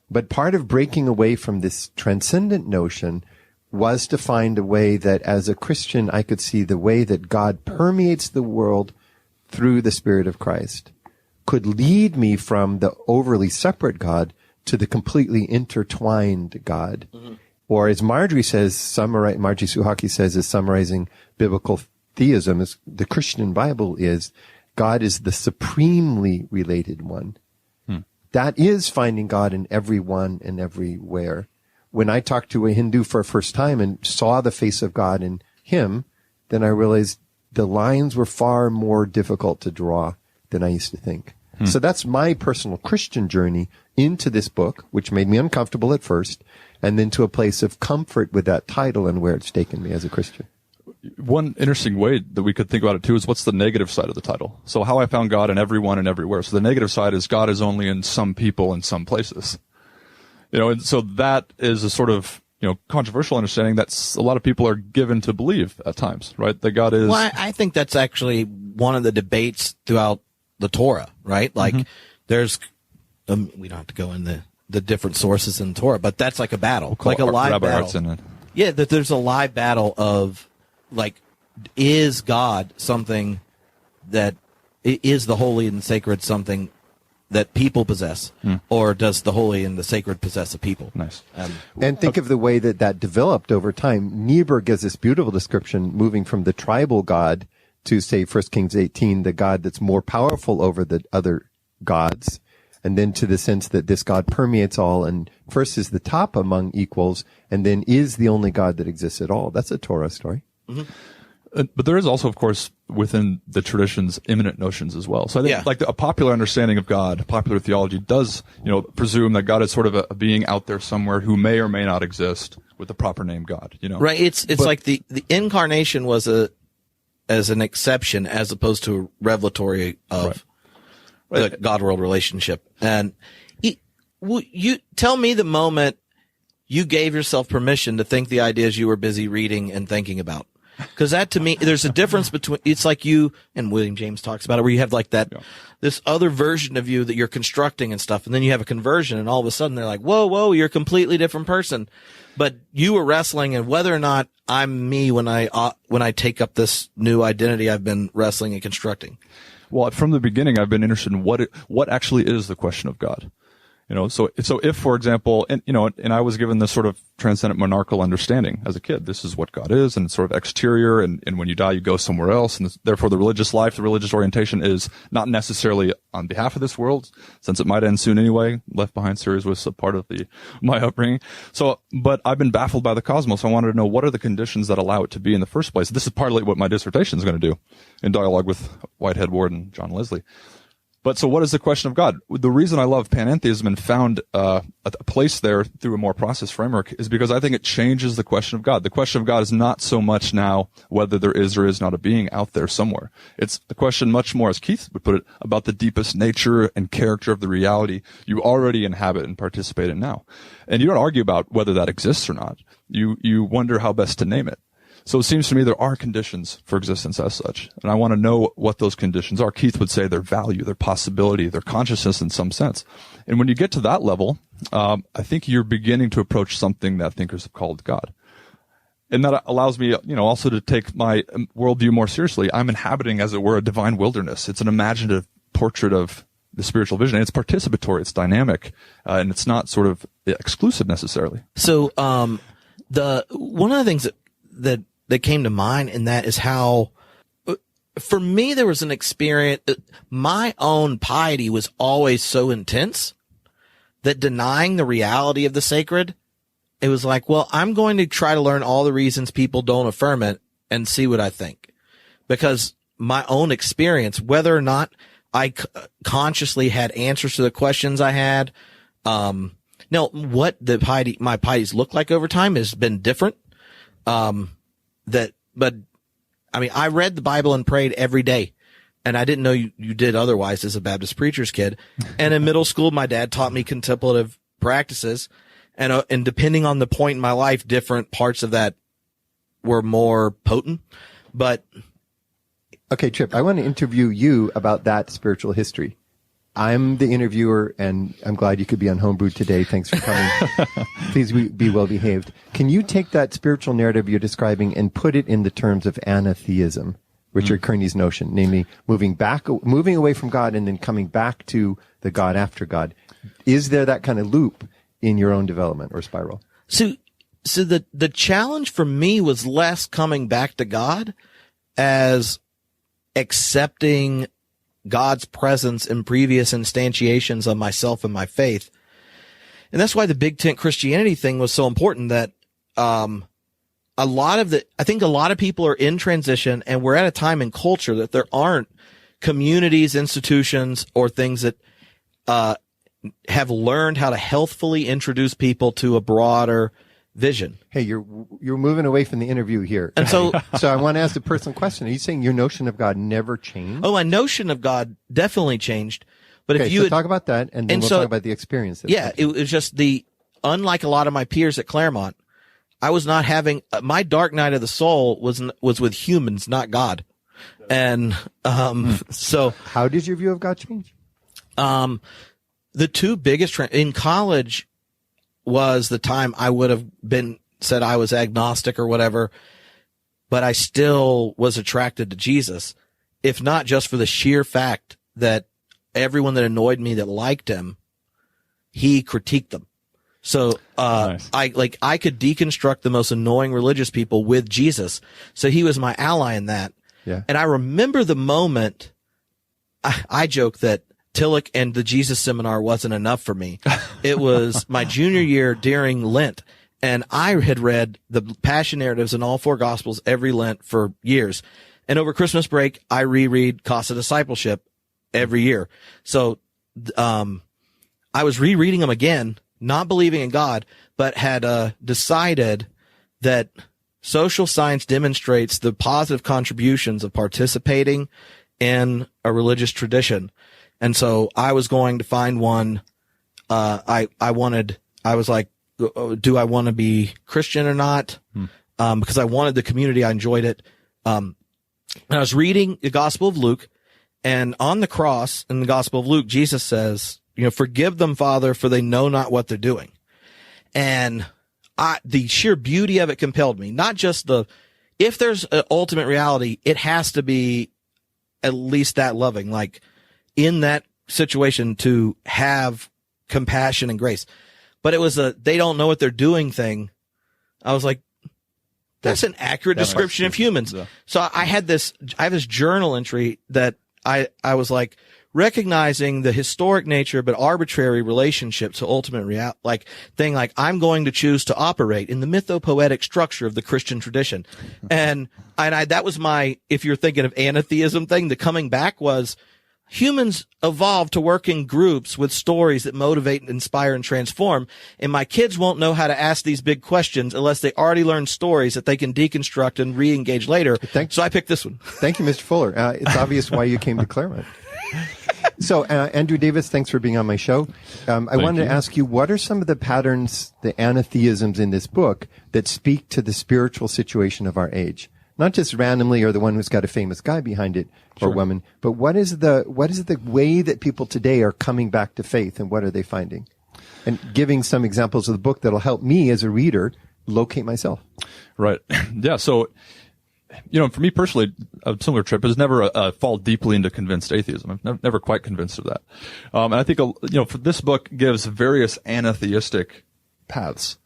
But part of breaking away from this transcendent notion was to find a way that as a Christian I could see the way that God permeates the world through the Spirit of Christ could lead me from the overly separate God to the completely intertwined God. Mm-hmm. Or as Marjorie Suchocki says, is summarizing biblical theism, is the Christian Bible is God is the supremely related one. That is finding God in everyone and everywhere. When I talked to a Hindu for the first time and saw the face of God in him, then I realized the lines were far more difficult to draw than I used to think. So that's my personal Christian journey into this book, which made me uncomfortable at first, and then to a place of comfort with that title and where it's taken me as a Christian. One interesting way that we could think about it too is what's the negative side of the title? So how I found God in everyone and everywhere. So the negative side is God is only in some people in some places. And so that is a sort of, controversial understanding that a lot of people are given to believe at times, right? That God is. Well, I think that's actually one of the debates throughout the Torah, right? Like there's, we don't have to go into the different sources in the Torah, but that's like a battle, like a live Rabbi battle. Artson. Yeah, that there's a live battle of, like, is God something that is the holy and sacred something that people possess, or does the holy and the sacred possess a people? Nice. And think of the way that developed over time. Niebuhr gives this beautiful description, moving from the tribal God to, say, 1 Kings 18, the God that's more powerful over the other gods, and then to the sense that this God permeates all, and first is the top among equals, and then is the only God that exists at all. That's a Torah story. Mm-hmm. But there is also, of course, within the traditions, immanent notions as well. So I think, a popular understanding of God, popular theology does, presume that God is sort of a being out there somewhere who may or may not exist with the proper name God. Right. It's like the incarnation was as an exception as opposed to a revelatory of the God-world relationship. And you tell me the moment you gave yourself permission to think the ideas you were busy reading and thinking about. Because that, to me, there's a difference between, it's like you, and William James talks about it, where you have like that, this other version of you that you're constructing and stuff, and then you have a conversion, and all of a sudden they're like, whoa, you're a completely different person. But you were wrestling, and whether or not I'm me when I take up this new identity I've been wrestling and constructing. Well, from the beginning, I've been interested in what actually is the question of God. So if, for example, and I was given this sort of transcendent monarchical understanding as a kid, this is what God is, and it's sort of exterior, and when you die, you go somewhere else, and therefore the religious life, the religious orientation is not necessarily on behalf of this world, since it might end soon anyway. Left Behind series was a part of my upbringing. So, but I've been baffled by the cosmos. I wanted to know what are the conditions that allow it to be in the first place. This is partly what my dissertation is going to do in dialogue with Whitehead Ward and John Leslie. But so what is the question of God? The reason I love panentheism and found a place there through a more processed framework is because I think it changes the question of God. The question of God is not so much now whether there is or is not a being out there somewhere. It's the question much more, as Keith would put it, about the deepest nature and character of the reality you already inhabit and participate in now. And you don't argue about whether that exists or not. You wonder how best to name it. So it seems to me there are conditions for existence as such, and I want to know what those conditions are. Keith would say their value, their possibility, their consciousness in some sense. And when you get to that level, I think you're beginning to approach something that thinkers have called God. And that allows me, also to take my worldview more seriously. I'm inhabiting, as it were, a divine wilderness. It's an imaginative portrait of the spiritual vision, and it's participatory, it's dynamic, and it's not sort of exclusive necessarily. So, one of the things that came to mind in that is how, for me, there was an experience, my own piety was always so intense that denying the reality of the sacred, it was like, well, I'm going to try to learn all the reasons people don't affirm it and see what I think. Because my own experience, whether or not I consciously had answers to the questions I had, now what my pieties look like over time has been different. But I mean, I read the Bible and prayed every day, and I didn't know you did otherwise as a Baptist preacher's kid. And in middle school, my dad taught me contemplative practices, and depending on the point in my life, different parts of that were more potent. But Okay, Chip, I want to interview you about that spiritual history. I'm the interviewer, and I'm glad you could be on Homebrew today. Thanks for coming. Please be well behaved. Can you take that spiritual narrative you're describing and put it in the terms of panentheism, Richard Kearney's notion, namely moving away from God and then coming back to the God after God? Is there that kind of loop in your own development or spiral? So the challenge for me was less coming back to God as accepting God's presence in previous instantiations of myself and my faith. And that's why the big tent Christianity thing was so important, that I think a lot of people are in transition, and we're at a time in culture that there aren't communities, institutions, or things that have learned how to healthfully introduce people to a broader vision. Hey, you're moving away from the interview here. And so I want to ask a personal question. Are you saying your notion of God never changed? Oh, my notion of God definitely changed. But okay, if you talk about that, and then we'll talk about the experience. It was just unlike a lot of my peers at Claremont, I was not having my dark night of the soul was with humans, not God. And so how did your view of God change? The two biggest in college was the time I would have said I was agnostic or whatever, but I still was attracted to Jesus, if not just for the sheer fact that everyone that annoyed me that liked him, he critiqued them. So, nice. I could deconstruct the most annoying religious people with Jesus. So he was my ally in that. Yeah. And I remember the moment I joke that Tillich and the Jesus seminar wasn't enough for me. It was my junior year during Lent, and I had read the Passion narratives in all four Gospels every Lent for years. And over Christmas break, I reread Cost of Discipleship every year. So, I was rereading them again, not believing in God, but had decided that social science demonstrates the positive contributions of participating in a religious tradition. And so I was going to find one. I was like, do I want to be Christian or not? Because I wanted the community. I enjoyed it. And I was reading the Gospel of Luke, and on the cross in the Gospel of Luke, Jesus says, forgive them, Father, for they know not what they're doing. And the sheer beauty of it compelled me, not just if there's an ultimate reality, it has to be at least that loving, like in that situation to have compassion and grace. But it was they don't know what they're doing thing. I was like, that's an accurate description of humans. Yeah. So I have this journal entry that I was like, recognizing the historic nature but arbitrary relationship to ultimate reality, like I'm going to choose to operate in the mythopoetic structure of the Christian tradition. And that was if you're thinking of panentheism thing, the coming back was humans evolved to work in groups with stories that motivate, inspire, and transform. And my kids won't know how to ask these big questions unless they already learned stories that they can deconstruct and re-engage later. So I picked this one. Thank you, Mr. Fuller. It's obvious why you came to Claremont. So, Andrew Davis, thanks for being on my show. I wanted to ask you, what are some of the patterns, the anatheisms in this book that speak to the spiritual situation of our age? Not just randomly or the one who's got a famous guy behind it or woman, but what is the way that people today are coming back to faith, and what are they finding? And giving some examples of the book that'll help me as a reader locate myself. Right. Yeah. So, for me personally, a similar trip is never fall deeply into convinced atheism. I'm never quite convinced of that. And I think, for this book gives various anatheistic paths.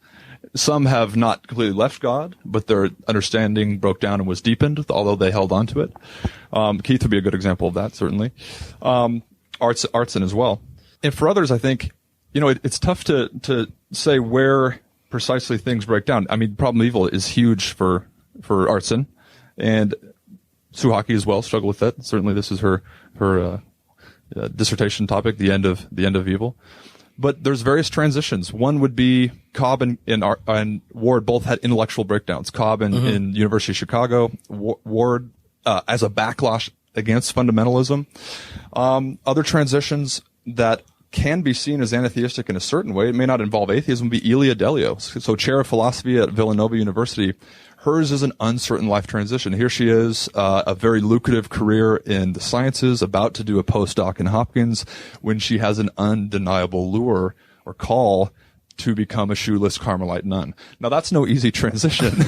Some have not completely left God, but their understanding broke down and was deepened, although they held on to it. Keith would be a good example of that, certainly. Artson as well. And for others, I think, it's tough to say where precisely things break down. I mean, problem evil is huge for Artson, and Suchocki as well struggled with that. Certainly, this is her dissertation topic, the end of evil. But there's various transitions. One would be Cobb and Ward both had intellectual breakdowns. Cobb in University of Chicago, Ward as a backlash against fundamentalism. Other transitions that can be seen as anatheistic in a certain way, it may not involve atheism, would be Ilia Delio. So chair of philosophy at Villanova University. Hers is an uncertain life transition. Here she is, a very lucrative career in the sciences, about to do a postdoc in Hopkins, when she has an undeniable lure or call to become a shoeless Carmelite nun. Now, that's no easy transition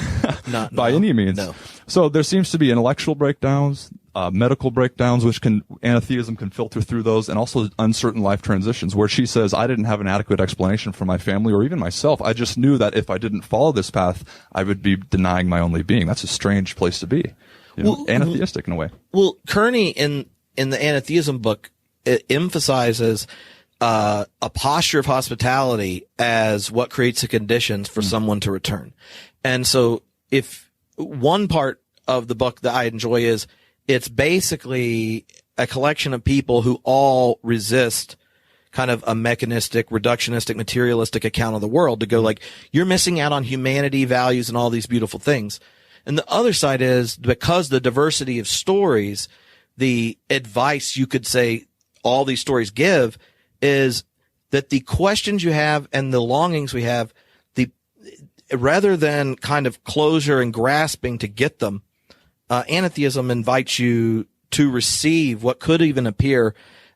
by any means. No. So there seems to be intellectual breakdowns, medical breakdowns, which atheism can filter through those, and also uncertain life transitions, where she says, I didn't have an adequate explanation for my family or even myself. I just knew that if I didn't follow this path, I would be denying my only being. That's a strange place to be. Anatheistic in a way. Well, Kearney in the Anatheism book, it emphasizes a posture of hospitality as what creates the conditions for someone to return. And so if one part of the book that I enjoy is it's basically a collection of people who all resist kind of a mechanistic, reductionistic, materialistic account of the world, to go like, you're missing out on humanity, values, and all these beautiful things. And the other side is, because the diversity of stories, the advice you could say all these stories give is that the questions you have and the longings we have, rather than kind of closure and grasping to get them, anatheism invites you to receive what could even appear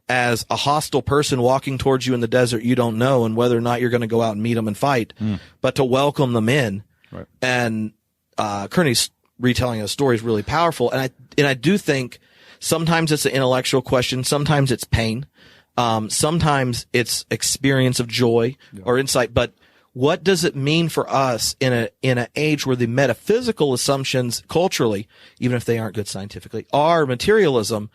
as a hostile person walking towards you in the desert you don't know, and whether or not you're going to go out and meet them and fight, but to welcome them in. Right. And Kearney's retelling of the story is really powerful. And I do think sometimes it's an intellectual question, sometimes it's pain. Sometimes it's experience of joy or insight, but what does it mean for us in an age where the metaphysical assumptions culturally, even if they aren't good scientifically, are materialism,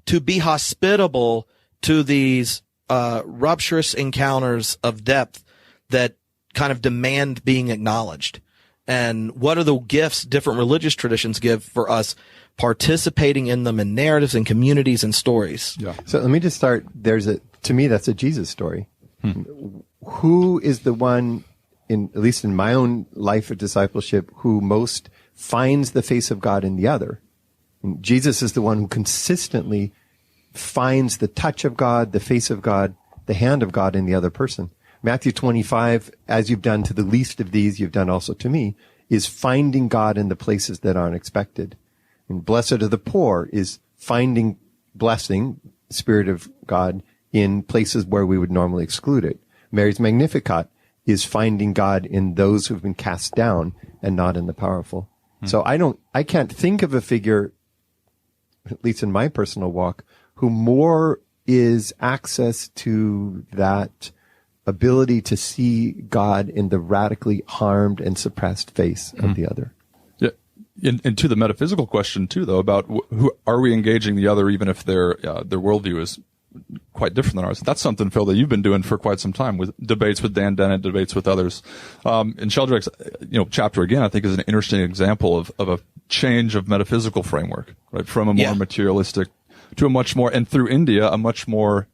to be hospitable to these rupturous encounters of depth that kind of demand being acknowledged? And what are the gifts different religious traditions give for us participating in them in narratives and communities and stories? Yeah. So let me just start. To me, that's a Jesus story. Who is the one, at least in my own life of discipleship, who most finds the face of God in the other? And Jesus is the one who consistently finds the touch of God, the face of God, the hand of God in the other person. Matthew 25, as you've done to the least of these, you've done also to me, is finding God in the places that aren't expected. And blessed are the poor is finding blessing, Spirit of God, in places where we would normally exclude it. Mary's Magnificat is finding God in those who've been cast down and not in the powerful. So I can't think of a figure, at least in my personal walk, who more is access to that ability to see God in the radically harmed and suppressed face of the other. And to the metaphysical question too, though, about who are we engaging the other, even if their worldview is quite different than ours. That's something, Phil, that you've been doing for quite some time, with debates with Dan Dennett, debates with others. And Sheldrake's, chapter again, I think, is an interesting example of a change of metaphysical framework, right? From a more materialistic to a much more, and through India, a much more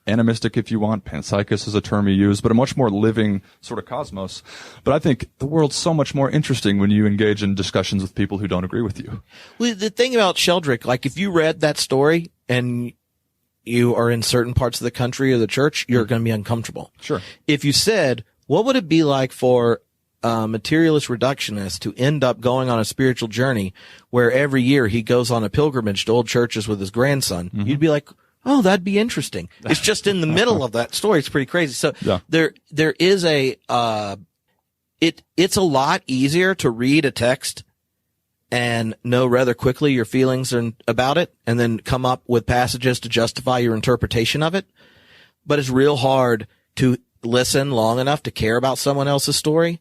animistic, if you want. Panpsychos is a term you use, but a much more living sort of cosmos. But I think the world's so much more interesting when you engage in discussions with people who don't agree with you. Well, the thing about Sheldrake, like if you read that story and you are in certain parts of the country or the church, you're going to be uncomfortable. Sure. If you said, what would it be like for a materialist reductionist to end up going on a spiritual journey where every year he goes on a pilgrimage to old churches with his grandson, you'd be like, oh, that'd be interesting. It's just in the middle of that story. It's pretty crazy. So there is it's a lot easier to read a text and know rather quickly your feelings about it, and then come up with passages to justify your interpretation of it. But it's real hard to listen long enough to care about someone else's story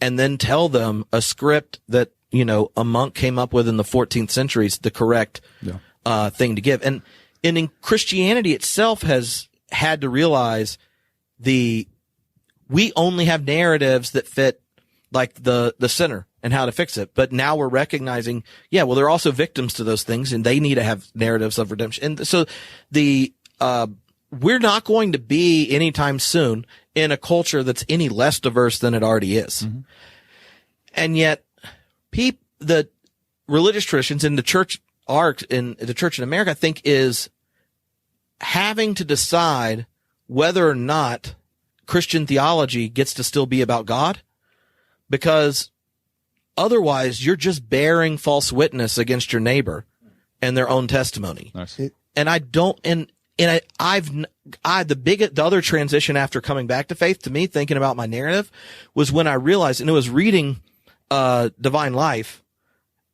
and then tell them a script that, a monk came up with in the 14th century is the correct thing to give. And in Christianity itself has had to realize we only have narratives that fit like the sinner and how to fix it. But now we're recognizing, they're also victims to those things, and they need to have narratives of redemption. And so we're not going to be anytime soon in a culture that's any less diverse than it already is. Mm-hmm. And yet the religious traditions in the church in America, I think, is having to decide whether or not Christian theology gets to still be about God, because otherwise you're just bearing false witness against your neighbor and their own testimony. Nice. And I don't, the other transition after coming back to faith to me, thinking about my narrative, was when I realized, and it was reading, Divine Life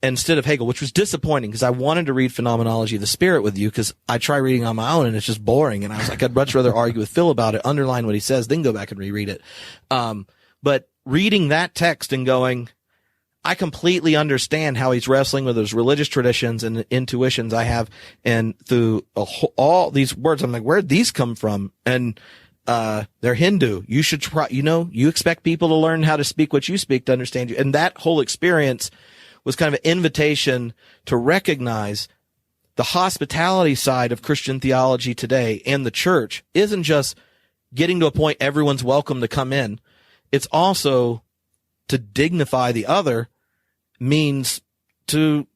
instead of Hegel, which was disappointing because I wanted to read Phenomenology of the Spirit with you because I try reading on my own and it's just boring. And I was like, I'd much rather argue with Phil about it, underline what he says, then go back and reread it. But reading that text and going, I completely understand how he's wrestling with those religious traditions and intuitions I have. And through all these words, I'm like, where'd these come from? And, they're Hindu. You should try, you expect people to learn how to speak what you speak to understand you. And that whole experience was kind of an invitation to recognize the hospitality side of Christian theology today and the church isn't just getting to a point everyone's welcome to come in. It's also to dignify the other means to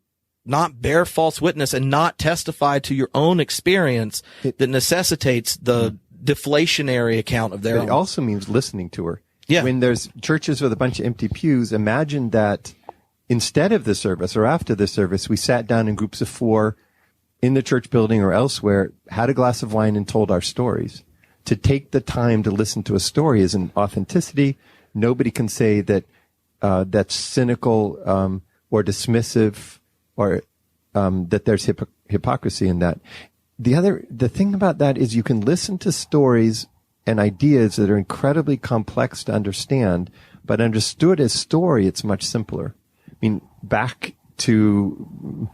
not bear false witness and not testify to your own experience that necessitates the deflationary account of their own. It also means listening to her. Yeah. When there's churches with a bunch of empty pews, imagine that instead of the service or after the service, we sat down in groups of 4 in the church building or elsewhere, had a glass of wine and told our stories. To take the time to listen to a story is an authenticity. Nobody can say that that's cynical or dismissive or that there's hypocrisy in that. The thing about that is you can listen to stories and ideas that are incredibly complex to understand, but understood as story, it's much simpler. I mean, back to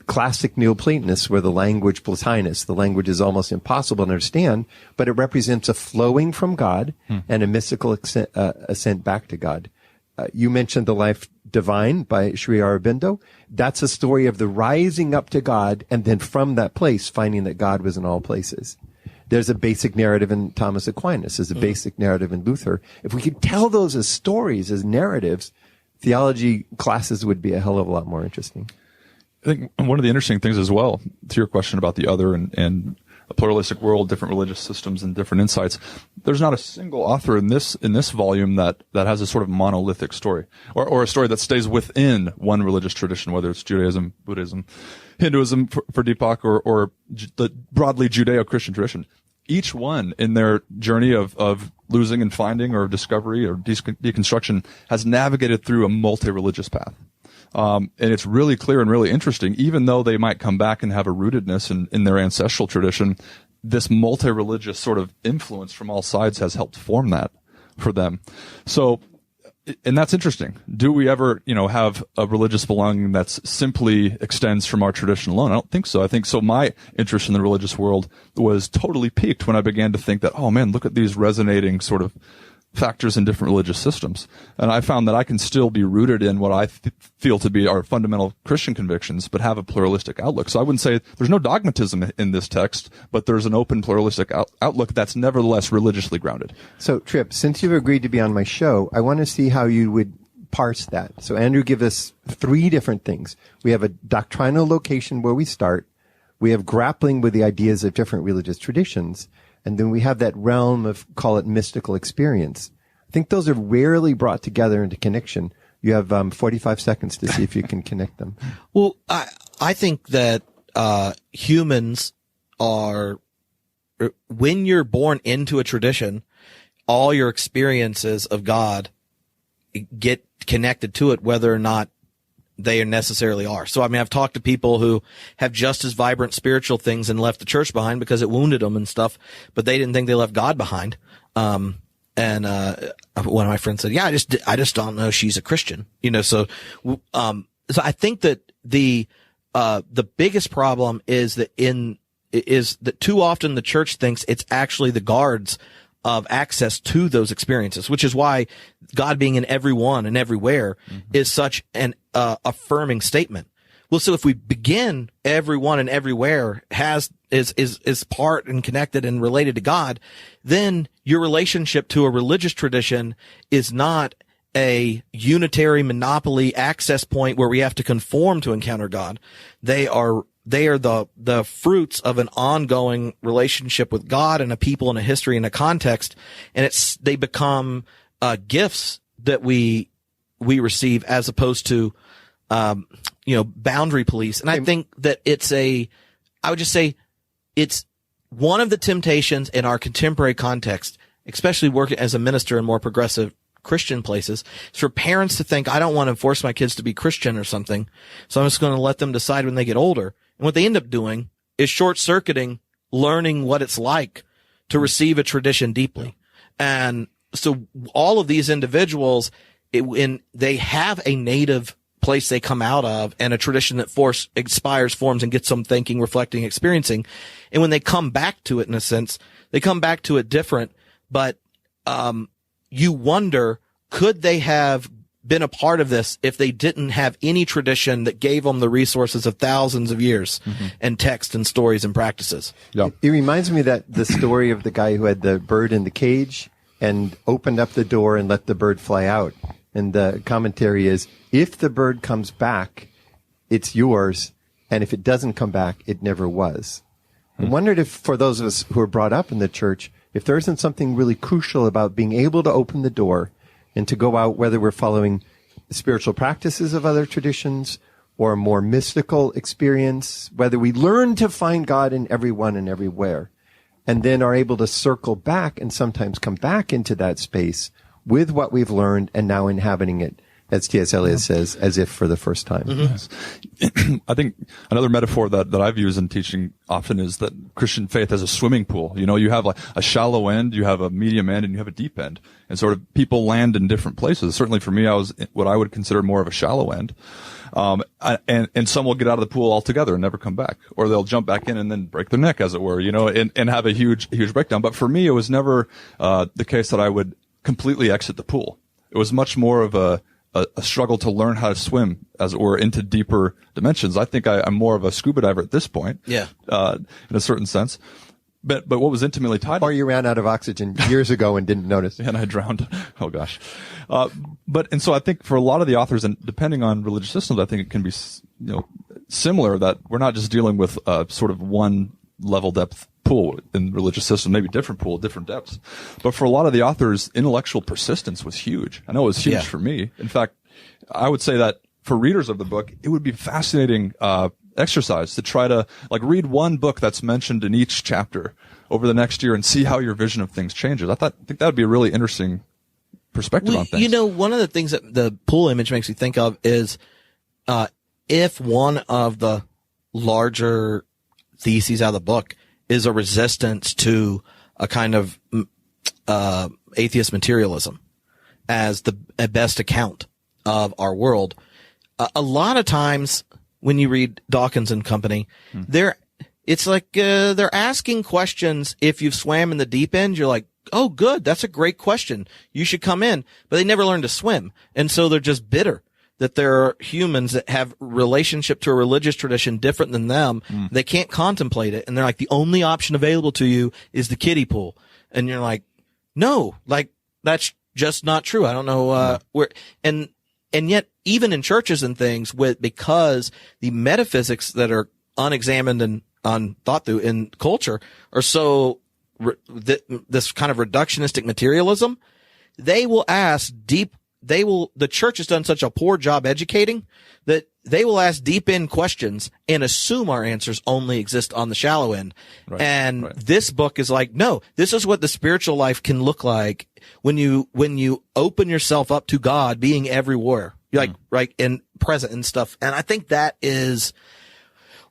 classic Neoplatonists where the language Plotinus, the language is almost impossible to understand, but it represents a flowing from God and a mystical ascent back to God. You mentioned The Life Divine by Sri Aurobindo. That's a story of the rising up to God and then from that place finding that God was in all places. There's a basic narrative in Thomas Aquinas. There's a basic narrative in Luther. If we could tell those as stories, as narratives, theology classes would be a hell of a lot more interesting. I think one of the interesting things as well, to your question about the other and a pluralistic world, different religious systems and different insights, there's not a single author in this volume that has a sort of monolithic story or a story that stays within one religious tradition, whether it's Judaism, Buddhism, Hinduism for Deepak or the broadly Judeo-Christian tradition. Each one in their journey of losing and finding or discovery or deconstruction has navigated through a multi-religious path. And it's really clear and really interesting, even though they might come back and have a rootedness in their ancestral tradition, this multi-religious sort of influence from all sides has helped form that for them. So, and that's interesting. Do we ever, have a religious belonging that's simply extends from our tradition alone? I don't think so. I think so. My interest in the religious world was totally piqued when I began to think that, oh man, look at these resonating sort of factors in different religious systems. And I found that I can still be rooted in what I feel to be our fundamental Christian convictions, but have a pluralistic outlook. So I wouldn't say there's no dogmatism in this text, but there's an open pluralistic outlook that's nevertheless religiously grounded. So, Tripp, since you've agreed to be on my show, I want to see how you would parse that. So, Andrew, give us 3 different things. We have a doctrinal location where we start. We have grappling with the ideas of different religious traditions. And then we have that realm of, call it mystical experience. I think those are rarely brought together into connection. You have 45 seconds to see if you can connect them. Well, I think that humans are, when you're born into a tradition, all your experiences of God get connected to it, whether or not they necessarily are. So, I mean, I've talked to people who have just as vibrant spiritual things and left the church behind because it wounded them and stuff, but they didn't think they left God behind. And one of my friends said, yeah, I just don't know she's a Christian, so I think that the biggest problem is that too often the church thinks it's actually the guards of access to those experiences, which is why God being in everyone and everywhere is such an affirming statement. Well, so if we begin everyone and everywhere is part and connected and related to God, then your relationship to a religious tradition is not a unitary monopoly access point where we have to conform to encounter God. They are the fruits of an ongoing relationship with God and a people and a history and a context. And they become, gifts that we we receive, as opposed to, boundary police. And I think that I would just say it's one of the temptations in our contemporary context, especially working as a minister in more progressive Christian places, is for parents to think, I don't want to force my kids to be Christian or something, so I'm just going to let them decide when they get older. And what they end up doing is short-circuiting learning what it's like to receive a tradition deeply. And so all of these individuals, they have a native place they come out of and a tradition that inspires, forms, and gets them thinking, reflecting, experiencing. And when they come back to it, in a sense, they come back to it different, but you wonder, could they have been a part of this if they didn't have any tradition that gave them the resources of thousands of years and text and stories and practices? Yeah. It reminds me that the story of the guy who had the bird in the cage and opened up the door and let the bird fly out. And the commentary is, if the bird comes back, it's yours. And if it doesn't come back, it never was. I wondered if, for those of us who are brought up in the church, if there isn't something really crucial about being able to open the door and to go out, whether we're following spiritual practices of other traditions or a more mystical experience, whether we learn to find God in everyone and everywhere, and then are able to circle back and sometimes come back into that space with what we've learned and now inhabiting it, as T.S. Eliot says, as if for the first time. I think another metaphor that I've used in teaching often is that Christian faith as a swimming pool. You have like a shallow end, you have a medium end, and you have a deep end. And sort of people land in different places. Certainly for me, I was what I would consider more of a shallow end. And some will get out of the pool altogether and never come back, or they'll jump back in and then break their neck, as it were, and have a huge breakdown. But for me, it was never, the case that I would completely exit the pool. It was much more of a struggle to learn how to swim, as it were, into deeper dimensions. I think I'm more of a scuba diver at this point. Yeah. In a certain sense. But what was intimately tied. Or you ran out of oxygen years ago and didn't notice. And I drowned. Oh gosh. And so I think for a lot of the authors, and depending on religious systems, I think it can be, similar, that we're not just dealing with sort of one level depth pool in religious systems, maybe different pool, different depths. But for a lot of the authors, intellectual persistence was huge. I know it was huge for me. In fact, I would say that for readers of the book, it would be fascinating exercise to try to read one book that's mentioned in each chapter over the next year and see how your vision of things changes. I think that would be a really interesting perspective on things. One of the things that the pool image makes me think of is if one of the larger theses out of the book is a resistance to a kind of atheist materialism as the best account of our world. A lot of times when you read Dawkins and company, it's like they're asking questions. If you've swam in the deep end, you're like, oh, good, that's a great question. You should come in. But they never learn to swim. And so they're just bitter that there are humans that have relationship to a religious tradition different than them. They can't contemplate it. And they're like, the only option available to you is the kiddie pool. And you're like, no, that's just not true. I don't know, where, and yet even in churches and things because the metaphysics that are unexamined and unthought through in culture are so, this kind of reductionistic materialism, the church has done such a poor job educating that they will ask deep end questions and assume our answers only exist on the shallow end. Right, this book is like, no, this is what the spiritual life can look like when you open yourself up to God being everywhere, right, and present and stuff. And I think that is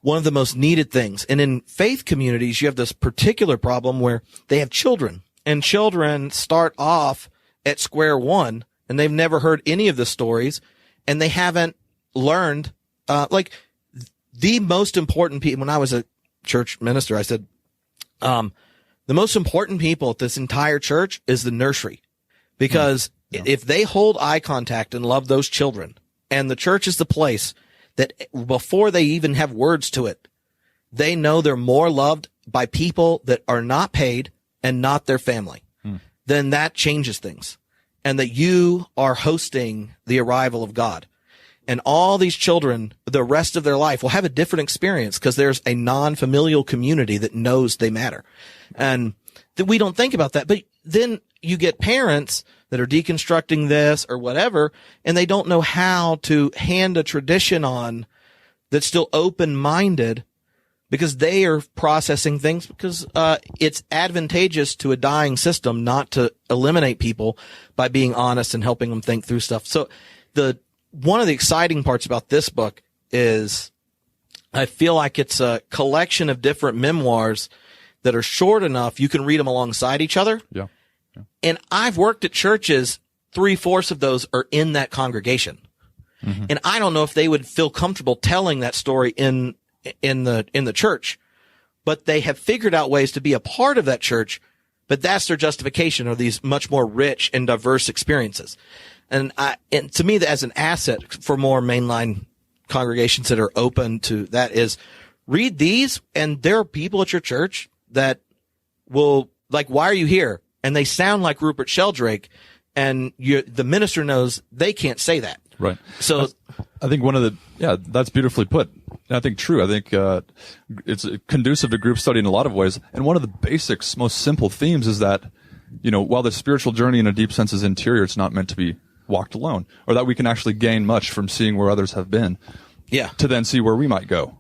one of the most needed things. And in faith communities, you have this particular problem where they have children, and children start off at square one, and they've never heard any of the stories, and they haven't learned, the most important people. When I was a church minister, I said, the most important people at this entire church is the nursery, because if they hold eye contact and love those children, and the church is the place that before they even have words to it, they know they're more loved by people that are not paid and not their family, then that changes things. And that you are hosting the arrival of God. And all these children, the rest of their life, will have a different experience because there's a non-familial community that knows they matter. And that we don't think about that. But then you get parents that are deconstructing this or whatever, and they don't know how to hand a tradition on that's still open-minded because they are processing things because it's advantageous to a dying system not to eliminate people by being honest and helping them think through stuff. So one of the exciting parts about this book is I feel like it's a collection of different memoirs that are short enough you can read them alongside each other. Yeah. And I've worked at churches, 3/4 of those are in that congregation. Mm-hmm. And I don't know if they would feel comfortable telling that story in the church, but they have figured out ways to be a part of that church, but that's their justification of these much more rich and diverse experiences. And to me, as an asset for more mainline congregations that are open to that is read these, and there are people at your church that will like, why are you here? And they sound like Rubert Sheldrake, and the minister knows they can't say that. Right. So I think that's beautifully put. And I think true. I think it's conducive to group study in a lot of ways. And one of the basics, most simple themes is that, while the spiritual journey in a deep sense is interior, it's not meant to be walked alone, or that we can actually gain much from seeing where others have been. Yeah. To then see where we might go,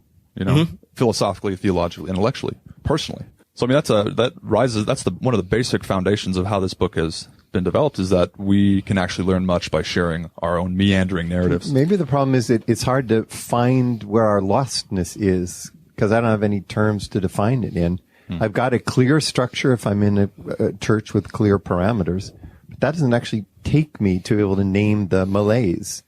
philosophically, theologically, intellectually, personally. So I mean, that's one of the basic foundations of how this book has been developed, is that we can actually learn much by sharing our own meandering narratives. Maybe the problem is that it's hard to find where our lostness is because I don't have any terms to define it in. I've got a clear structure if I'm in a church with clear parameters, but that doesn't actually take me to be able to name the malaise.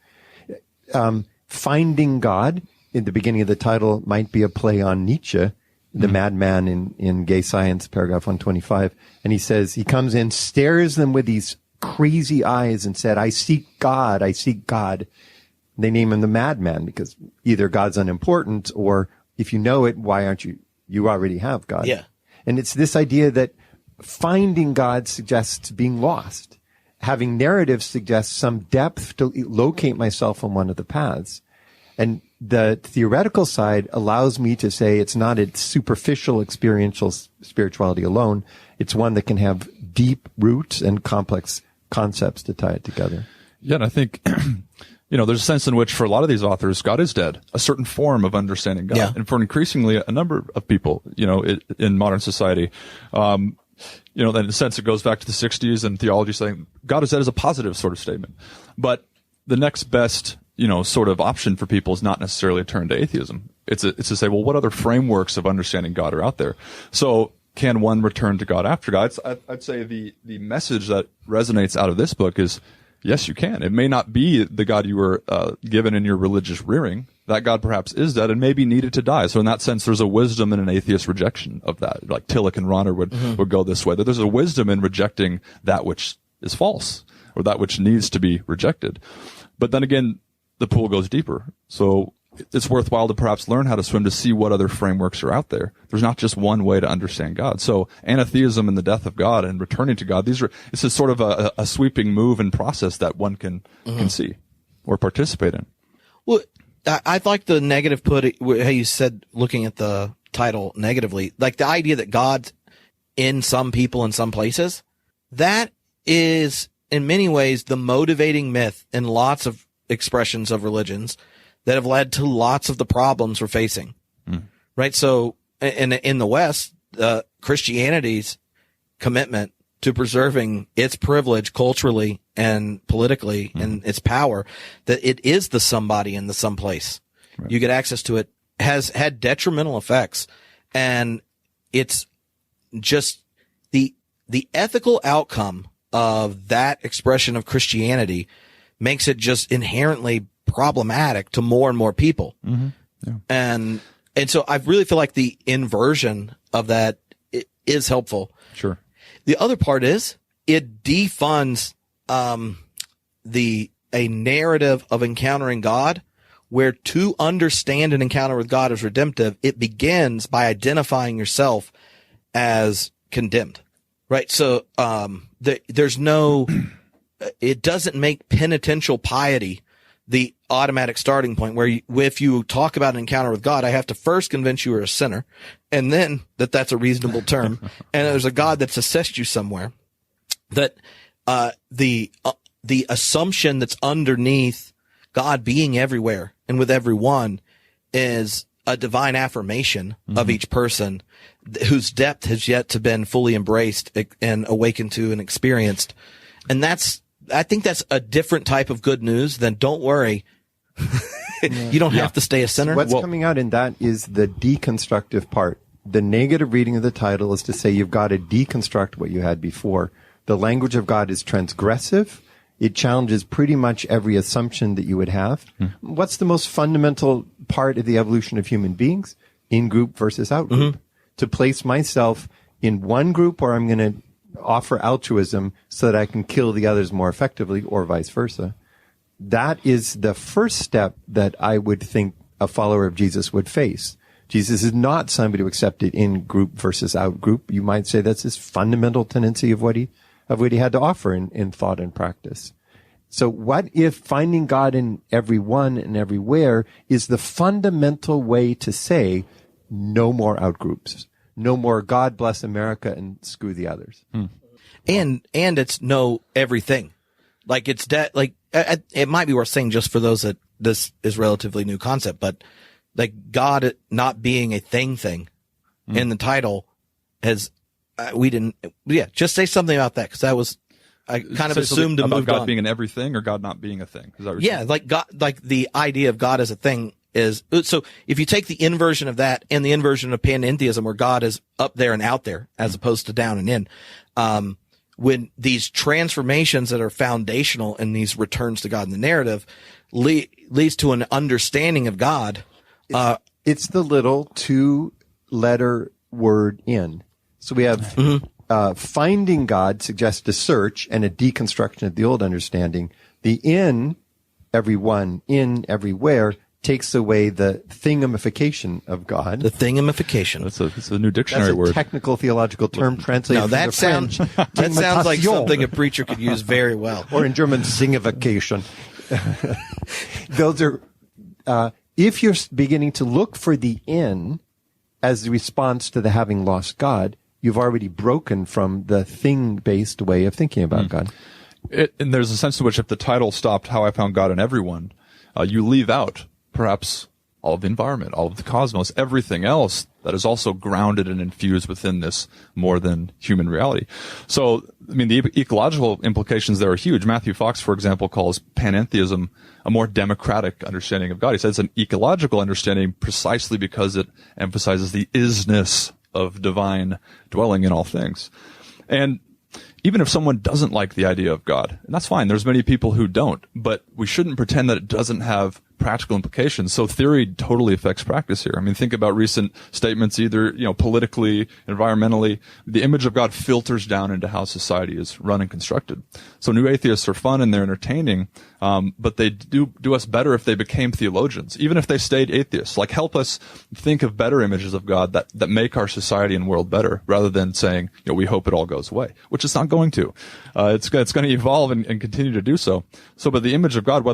Finding God, in the beginning of the title, might be a play on Nietzsche, the madman in Gay Science, paragraph 125. And he says, he comes in, stares them with these crazy eyes and said, I seek God, I seek God. They name him the madman because either God's unimportant or if you know it, why aren't you already have God. Yeah. And it's this idea that finding God suggests being lost. Having narrative suggests some depth to locate myself on one of the paths. And the theoretical side allows me to say it's not a superficial experiential spirituality alone. It's one that can have deep roots and complex concepts to tie it together. Yeah, and I think, there's a sense in which for a lot of these authors, God is dead, a certain form of understanding God. Yeah. And for increasingly a number of people, in modern society, in a sense it goes back to the 60s and theology saying God is dead is a positive sort of statement. But the next best sort of option for people is not necessarily a turn to atheism. It's to say, well, what other frameworks of understanding God are out there? So can one return to God after God? I'd say the message that resonates out of this book is, yes, you can. It may not be the God you were given in your religious rearing. That God perhaps is dead and maybe needed to die. So in that sense, there's a wisdom in an atheist rejection of that. Like Tillich and Rahner would go this way. That there's a wisdom in rejecting that which is false or that which needs to be rejected. But then again, the pool goes deeper. So it's worthwhile to perhaps learn how to swim to see what other frameworks are out there. There's not just one way to understand God. So anatheism and the death of God and returning to God, it's a sort of a sweeping move and process that one can see or participate in. Well, I like the negative how you said, looking at the title negatively, like the idea that God's in some people in some places, that is in many ways the motivating myth in lots of expressions of religions that have led to lots of the problems we're facing. Right. So in the West, Christianity's commitment to preserving its privilege culturally and politically and its power, that it is the somebody in the someplace. Right. You get access to it, has had detrimental effects. And it's just the ethical outcome of that expression of Christianity makes it just inherently problematic to more and more people. Yeah. And so I really feel like the inversion of that is helpful. Sure. The other part is it defunds a narrative of encountering God, where to understand an encounter with God as redemptive, it begins by identifying yourself as condemned. Right? So there's no it doesn't make penitential piety the automatic starting point where if you talk about an encounter with God, I have to first convince you are a sinner, and then that's a reasonable term, and there's a God that's assessed you somewhere. that the assumption that's underneath God being everywhere and with everyone is a divine affirmation of each person whose depth has yet to been fully embraced and awakened to and experienced. And I think that's a different type of good news than don't worry. You don't have to stay a sinner. What's coming out in that is the deconstructive part. The negative reading of the title is to say you've got to deconstruct what you had before. The language of God is transgressive. It challenges pretty much every assumption that you would have. What's the most fundamental part of the evolution of human beings? In-group versus out-group. To place myself in one group where I'm going to offer altruism so that I can kill the others more effectively, or vice versa. That is the first step that I would think a follower of Jesus would face. Jesus is not somebody who accepted in-group versus out-group. You might say that's his fundamental tendency of what he had to offer in thought and practice. So what if finding God in everyone and everywhere is the fundamental way to say no more outgroups, no more God bless America and screw the others? And it's no everything. Like it might be worth saying just for those that this is relatively new concept, but like God not being a thing in the title has, just say something about that. Cause that was, I kind of assumed to move God on. Being an everything or God not being a thing. Is that what saying? Like God, like the idea of God as a thing is, so if you take the inversion of that and the inversion of panentheism where God is up there and out there as opposed to down and in, when these transformations that are foundational in these returns to God in the narrative leads to an understanding of God. It's the little 2-letter word in. So we have finding God suggests a search and a deconstruction of the old understanding. The in everyone, in everywhere takes away the thingamification of God. The thingamification. That's a new dictionary word. That's a technical theological term translated from the French. That sounds like something a preacher could use very well. Or in German, singification. Those are, if you're beginning to look for the in as the response to the having lost God, you've already broken from the thing-based way of thinking about God. And there's a sense in which if the title stopped How I Found God in Everyone, you leave out perhaps all of the environment, all of the cosmos, everything else that is also grounded and infused within this more than human reality. So, I mean, the ecological implications there are huge. Matthew Fox, for example, calls panentheism a more democratic understanding of God. He says it's an ecological understanding precisely because it emphasizes the isness of divine dwelling in all things. And even if someone doesn't like the idea of God, and that's fine, there's many people who don't, but we shouldn't pretend that it doesn't have practical implications. So theory totally affects practice here. I mean, think about recent statements, either, politically, environmentally. The image of God filters down into how society is run and constructed. So new atheists are fun and they're entertaining, but they do us better if they became theologians, even if they stayed atheists. Like, help us think of better images of God that make our society and world better, rather than saying, we hope it all goes away, which it's not going to. It's going to evolve and continue to do so. But the image of God,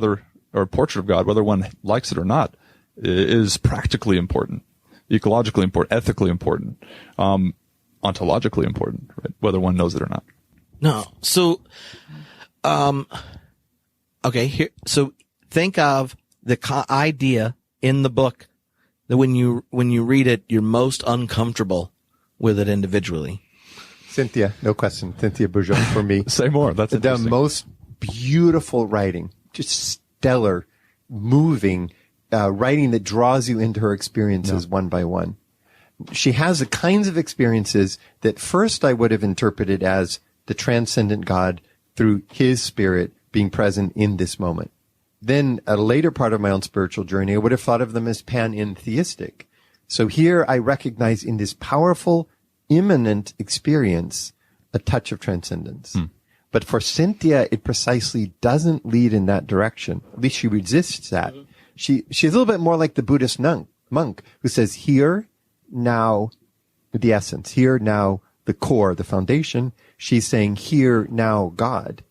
or portrait of God, whether one likes it or not, is practically important, ecologically important, ethically important, ontologically important, right? Whether one knows it or not. No. So, okay, so think of the idea in the book that when you read it, you're most uncomfortable with it individually. Cynthia, no question. Cynthia Bourgault for me. Say more. That's the most beautiful writing, just stellar, moving writing that draws you into her experiences one by one. She has the kinds of experiences that first I would have interpreted as the transcendent God through his spirit being present in this moment. Then a later part of my own spiritual journey, I would have thought of them as panentheistic. So here I recognize in this powerful, immanent experience a touch of transcendence. But for Cynthia, it precisely doesn't lead in that direction. At least she resists that. She's a little bit more like the Buddhist monk who says, here, now, the essence. Here, now, the core, the foundation. She's saying, here, now, God.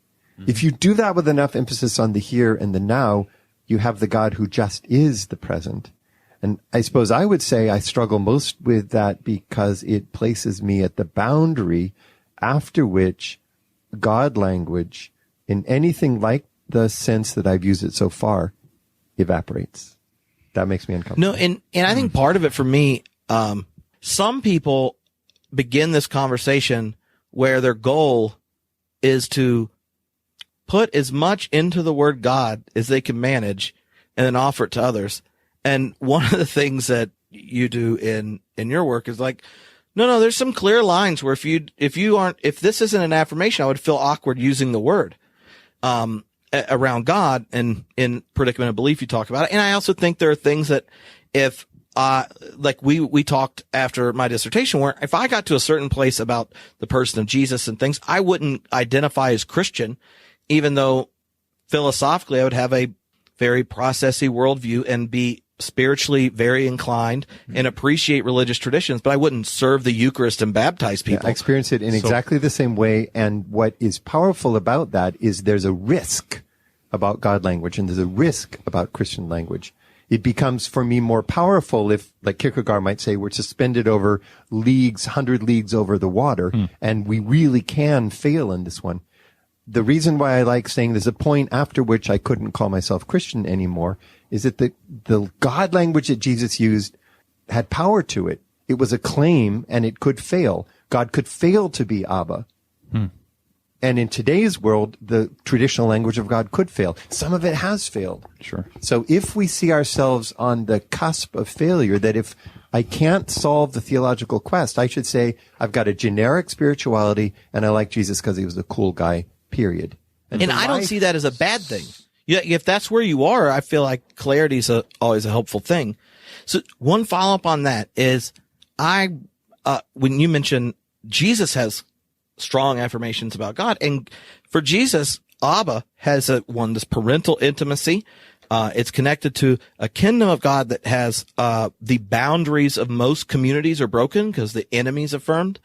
If you do that with enough emphasis on the here and the now, you have the God who just is the present. And I suppose I would say I struggle most with that because it places me at the boundary after which God language in anything like the sense that I've used it so far evaporates. That makes me uncomfortable. No, and I think part of it for me, some people begin this conversation where their goal is to put as much into the word God as they can manage and then offer it to others. And one of the things that you do in your work is like, no, there's some clear lines where if this isn't an affirmation, I would feel awkward using the word, around God, and in predicament of belief, you talk about it. And I also think there are things that like we talked after my dissertation, where if I got to a certain place about the person of Jesus and things, I wouldn't identify as Christian, even though philosophically I would have a very processy worldview and be spiritually very inclined and appreciate religious traditions, but I wouldn't serve the Eucharist and baptize people. Yeah, I experience it in exactly the same way. And what is powerful about that is there's a risk about God language and there's a risk about Christian language. It becomes, for me, more powerful if, like Kierkegaard might say, we're suspended over leagues, 100 leagues over the water, and we really can fail in this one. The reason why I like saying there's a point after which I couldn't call myself Christian anymore is that the God language that Jesus used had power to it. It was a claim and it could fail. God could fail to be Abba. And in today's world, the traditional language of God could fail. Some of it has failed. Sure. So if we see ourselves on the cusp of failure, that if I can't solve the theological quest, I should say I've got a generic spirituality and I like Jesus because he was a cool guy, period. And I don't see that as a bad thing. Yeah, if that's where you are, I feel like clarity is always a helpful thing. So one follow-up on that is when you mention Jesus has strong affirmations about God, and for Jesus, Abba has this parental intimacy. It's connected to a kingdom of God that has the boundaries of most communities are broken because the enemy's affirmed.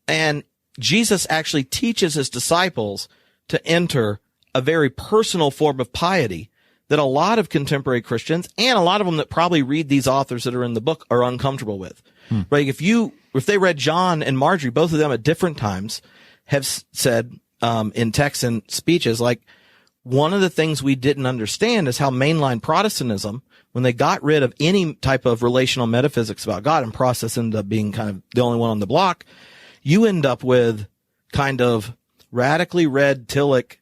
And Jesus actually teaches his disciples to enter a very personal form of piety that a lot of contemporary Christians and a lot of them that probably read these authors that are in the book are uncomfortable with. Right? If they read John and Marjorie, both of them at different times have said, in texts and speeches, like, one of the things we didn't understand is how mainline Protestantism, when they got rid of any type of relational metaphysics about God, and process ended up being kind of the only one on the block, you end up with kind of radically red Tillich,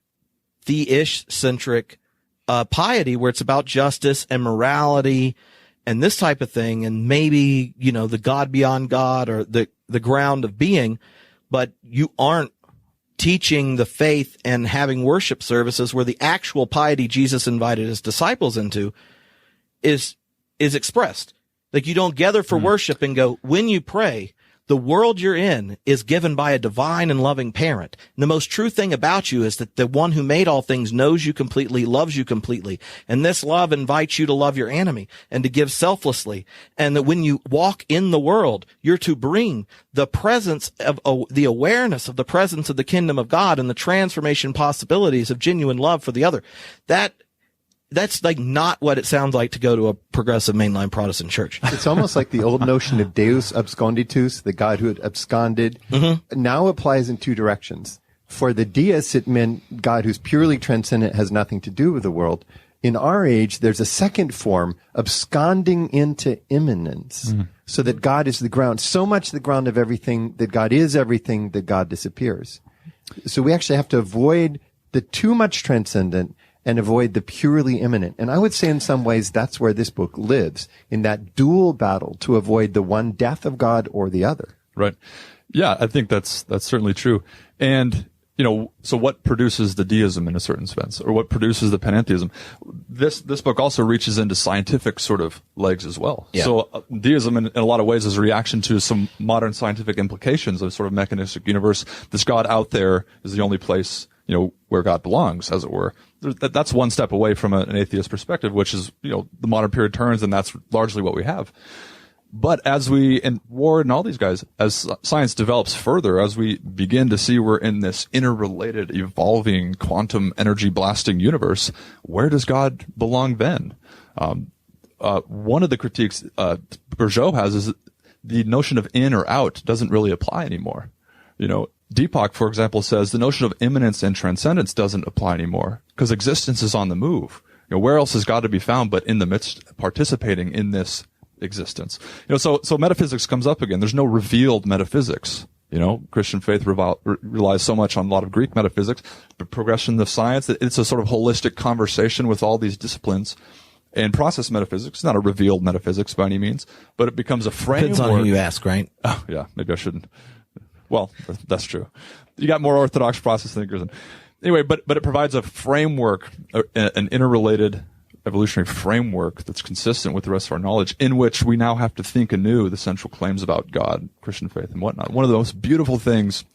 the-ish centric piety, where it's about justice and morality and this type of thing, and maybe, the God beyond God or the ground of being, but you aren't teaching the faith and having worship services where the actual piety Jesus invited his disciples into is expressed. Like, you don't gather for worship and go, when you pray, the world you're in is given by a divine and loving parent. And the most true thing about you is that the one who made all things knows you completely, loves you completely. And this love invites you to love your enemy and to give selflessly. And that when you walk in the world, you're to bring the presence of the awareness of the presence of the kingdom of God and the transformation possibilities of genuine love for the other. That's like not what it sounds like to go to a progressive mainline Protestant church. It's almost like the old notion of Deus absconditus, the God who had absconded, now applies in two directions. For the deists, it meant God who's purely transcendent, has nothing to do with the world. In our age, there's a second form, absconding into immanence, so that God is the ground, so much the ground of everything, that God is everything, that God disappears. So we actually have to avoid the too much transcendent and avoid the purely immanent. And I would say in some ways that's where this book lives, in that dual battle to avoid the one death of God or the other. Right. Yeah, I think that's certainly true. And, so what produces the deism in a certain sense, or what produces the panentheism? This book also reaches into scientific sort of legs as well. Yeah. So deism in a lot of ways is a reaction to some modern scientific implications of sort of mechanistic universe. This God out there is the only place, where God belongs, as it were. That's one step away from an atheist perspective, which is, the modern period turns, and that's largely what we have. But as and Ward and all these guys, as science develops further, as we begin to see we're in this interrelated, evolving, quantum energy blasting universe, where does God belong then? One of the critiques Bourgault has is the notion of in or out doesn't really apply anymore. Deepak, for example, says the notion of immanence and transcendence doesn't apply anymore because existence is on the move. Where else is God to be found but in the midst, participating in this existence? So metaphysics comes up again. There's no revealed metaphysics. Christian faith relies so much on a lot of Greek metaphysics, but progression of science, it's a sort of holistic conversation with all these disciplines. And process metaphysics is not a revealed metaphysics by any means, but it becomes a framework. Depends on who you ask, right? Oh, yeah, maybe I shouldn't. Well, that's true. You got more orthodox process thinkers. Anyway, but it provides a framework, an interrelated evolutionary framework that's consistent with the rest of our knowledge, in which we now have to think anew the central claims about God, Christian faith, and whatnot. One of the most beautiful things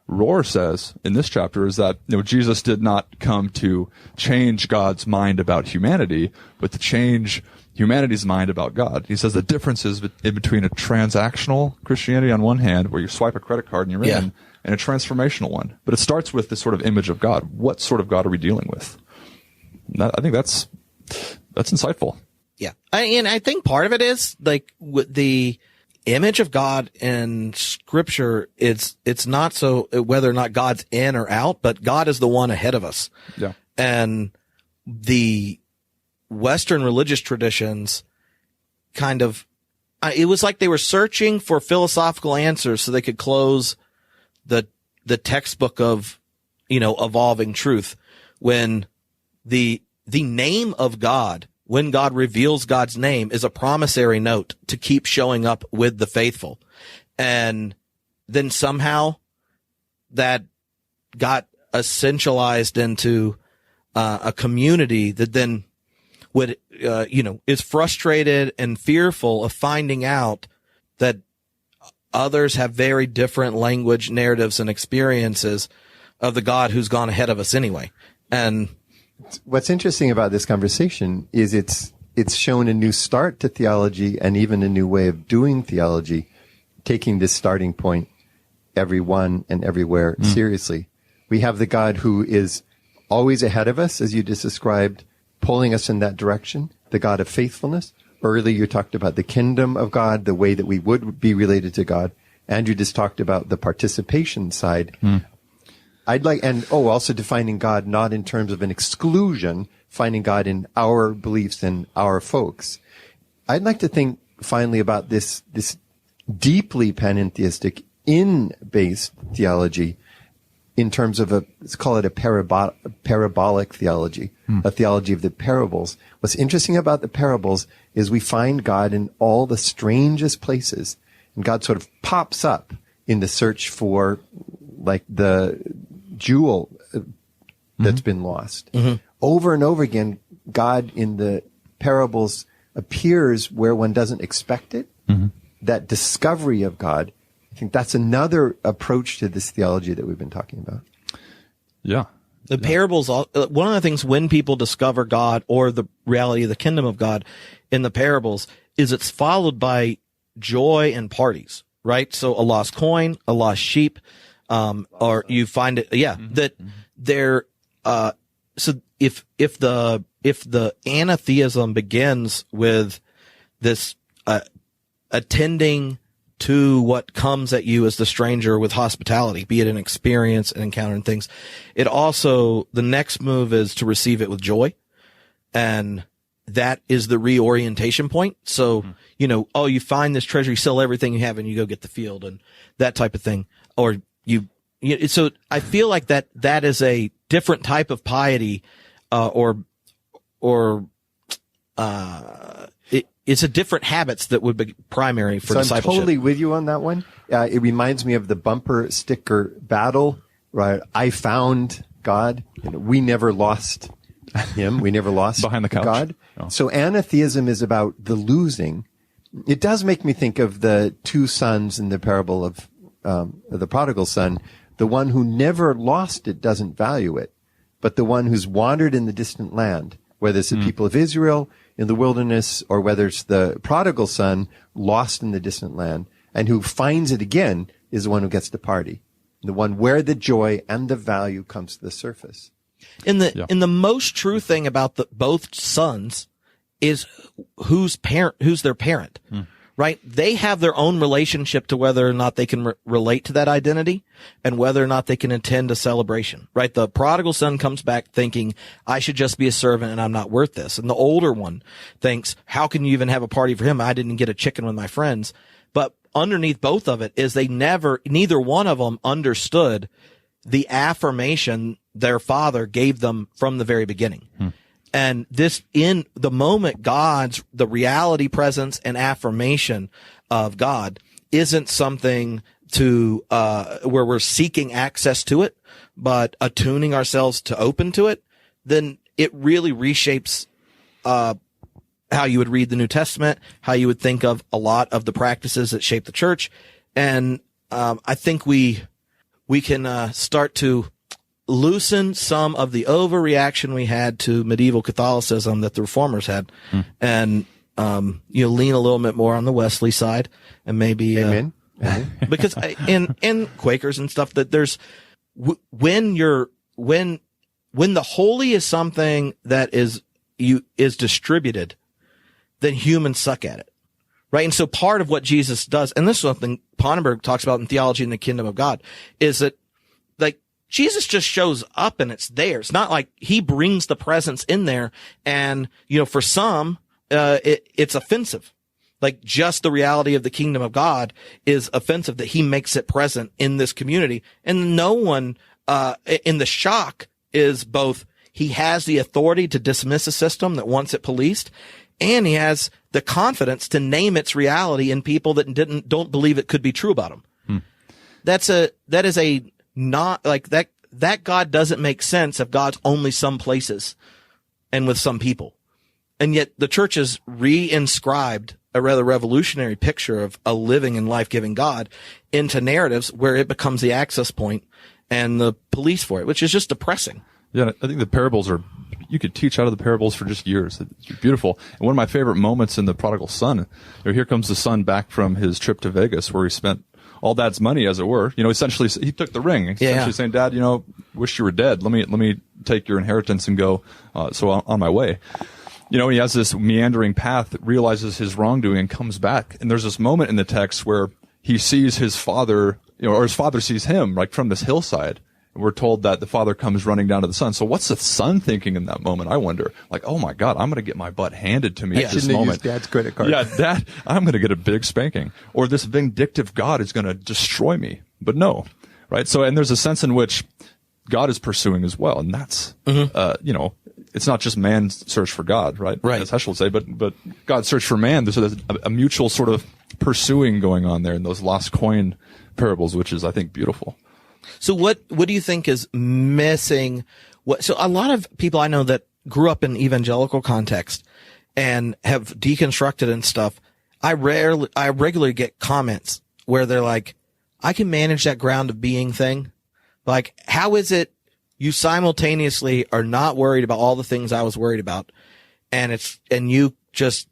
Rohr says in this chapter is that Jesus did not come to change God's mind about humanity, but to change humanity's mind about God. He says the difference is in between a transactional Christianity on one hand, where you swipe a credit card and you're in, and a transformational one. But it starts with this sort of image of God. What sort of God are we dealing with? I think that's insightful. Yeah. And I think part of it is like with the image of God in scripture, it's not so whether or not God's in or out, but God is the one ahead of us. Yeah. And the Western religious traditions kind of, it was like they were searching for philosophical answers so they could close the textbook of, evolving truth, when the name of God, when God reveals God's name, is a promissory note to keep showing up with the faithful. And then somehow that got essentialized into a community that then would, is frustrated and fearful of finding out that others have very different language, narratives, and experiences of the God who's gone ahead of us anyway. And what's interesting about this conversation is it's shown a new start to theology and even a new way of doing theology, taking this starting point, everyone and everywhere, seriously. We have the God who is always ahead of us, as you just described, pulling us in that direction, the God of faithfulness. Earlier you talked about the kingdom of God, the way that we would be related to God. Andrew just talked about the participation side. Also defining God not in terms of an exclusion, finding God in our beliefs and our folks. I'd like to think finally about this deeply panentheistic, in-based theology in terms of let's call it a parabolic theology, a theology of the parables. What's interesting about the parables is we find God in all the strangest places, and God sort of pops up in the search for like the jewel that's been lost. Over and over again, God in the parables appears where one doesn't expect it. That discovery of God, I think that's another approach to this theology that we've been talking about. Yeah. The parables, one of the things when people discover God or the reality of the kingdom of God in the parables is it's followed by joy and parties, right? So a lost coin, a lost sheep, or you find it, that they're, so if the anatheism begins with this, attending to what comes at you as the stranger with hospitality, be it an experience, an encounter, and things, it also, the next move is to receive it with joy. And that is the reorientation point. So, you find this treasure, you sell everything you have and you go get the field and that type of thing. Or so I feel like that is a different type of piety, it's a different habits that would be primary for discipleship. I'm totally with you on that one. It reminds me of the bumper sticker battle, right? I found God. We never lost him. We never lost behind the couch. God. Oh. So anatheism is about the losing. It does make me think of the two sons in the parable of the prodigal son. The one who never lost it doesn't value it, but the one who's wandered in the distant land, whether it's the people of Israel in the wilderness or whether it's the prodigal son lost in the distant land, and who finds it again is the one who gets the party, the one where the joy and the value comes to the surface. In the most true thing about both sons is who's their parent, right? They have their own relationship to whether or not they can relate to that identity and whether or not they can attend a celebration, right? The prodigal son comes back thinking, I should just be a servant and I'm not worth this. And the older one thinks, how can you even have a party for him? I didn't get a chicken with my friends. But underneath both of it is neither one of them understood the affirmation their father gave them from the very beginning. And this, in the moment, the reality, presence, and affirmation of God isn't something to, where we're seeking access to it, but attuning ourselves to open to it, then it really reshapes, how you would read the New Testament, how you would think of a lot of the practices that shape the church. And, I think we can, start to loosen some of the overreaction we had to medieval Catholicism that the reformers had, and lean a little bit more on the Wesley side, and maybe Amen. Because in Quakers and stuff, that there's when the holy is something that is distributed, then humans suck at it, right? And so part of what Jesus does, and this is something Ponnenberg talks about in Theology in the Kingdom of God, is that like Jesus just shows up and it's there. It's not like he brings the presence in there. And, for some, it's offensive. Like just the reality of the kingdom of God is offensive, that he makes it present in this community. And no one, in the shock is both he has the authority to dismiss a system that wants it policed, and he has the confidence to name its reality in people that don't believe it could be true about him. That is not like that God doesn't make sense if God's only some places and with some people. And yet the church has reinscribed a rather revolutionary picture of a living and life-giving God into narratives where it becomes the access point and the police for it, which is just depressing. Yeah, I think the parables you could teach out of the parables for just years. It's beautiful. And one of my favorite moments in the prodigal son, here comes the son back from his trip to Vegas where he spent all dad's money, as it were. Essentially, he took the ring. Essentially saying, Dad, wish you were dead. Let me take your inheritance and go, so on my way. He has this meandering path that realizes his wrongdoing and comes back. And there's this moment in the text where he sees his father, or his father sees him, like from this hillside. And we're told that the father comes running down to the son. So what's the son thinking in that moment? I wonder. Like, oh my God, I'm going to get my butt handed to me at this moment. Dad's credit card. Yeah, Dad, I'm going to get a big spanking. Or this vindictive God is going to destroy me. But no, right? So, and there's a sense in which God is pursuing as well. And that's, it's not just man's search for God, right? Right. As Heschel would say, but God's search for man. There's a mutual sort of pursuing going on there in those lost coin parables, which is, I think, beautiful. So what do you think is missing? So a lot of people I know that grew up in evangelical context and have deconstructed and stuff, I regularly get comments where they're like, I can manage that ground of being thing. Like, how is it you simultaneously are not worried about all the things I was worried about, and you just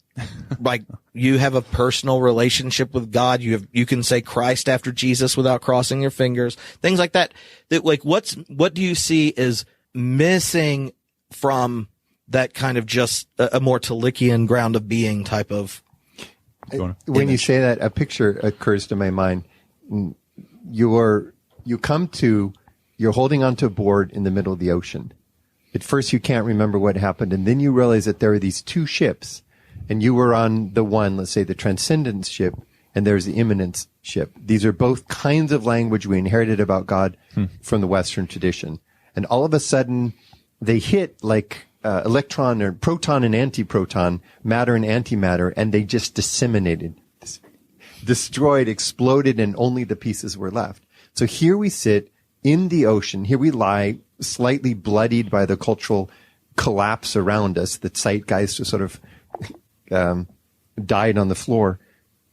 like, you have a personal relationship with God. You can say Christ after Jesus without crossing your fingers, things like that. That like, what do you see is missing from that kind of just a more Talikian ground of being type of? When you say that, a picture occurs to my mind. You're holding onto a board in the middle of the ocean. At first you can't remember what happened, and then you realize that there are these two ships, and you were on the one, let's say the transcendent ship, and there's the immanence ship. These are both kinds of language we inherited about God from the Western tradition. And all of a sudden they hit like electron or proton and antiproton, matter and antimatter, and they just disseminated, destroyed, exploded, and only the pieces were left. So here we sit in the ocean. Here we lie, slightly bloodied by the cultural collapse around us. The zeitgeist was sort of died on the floor.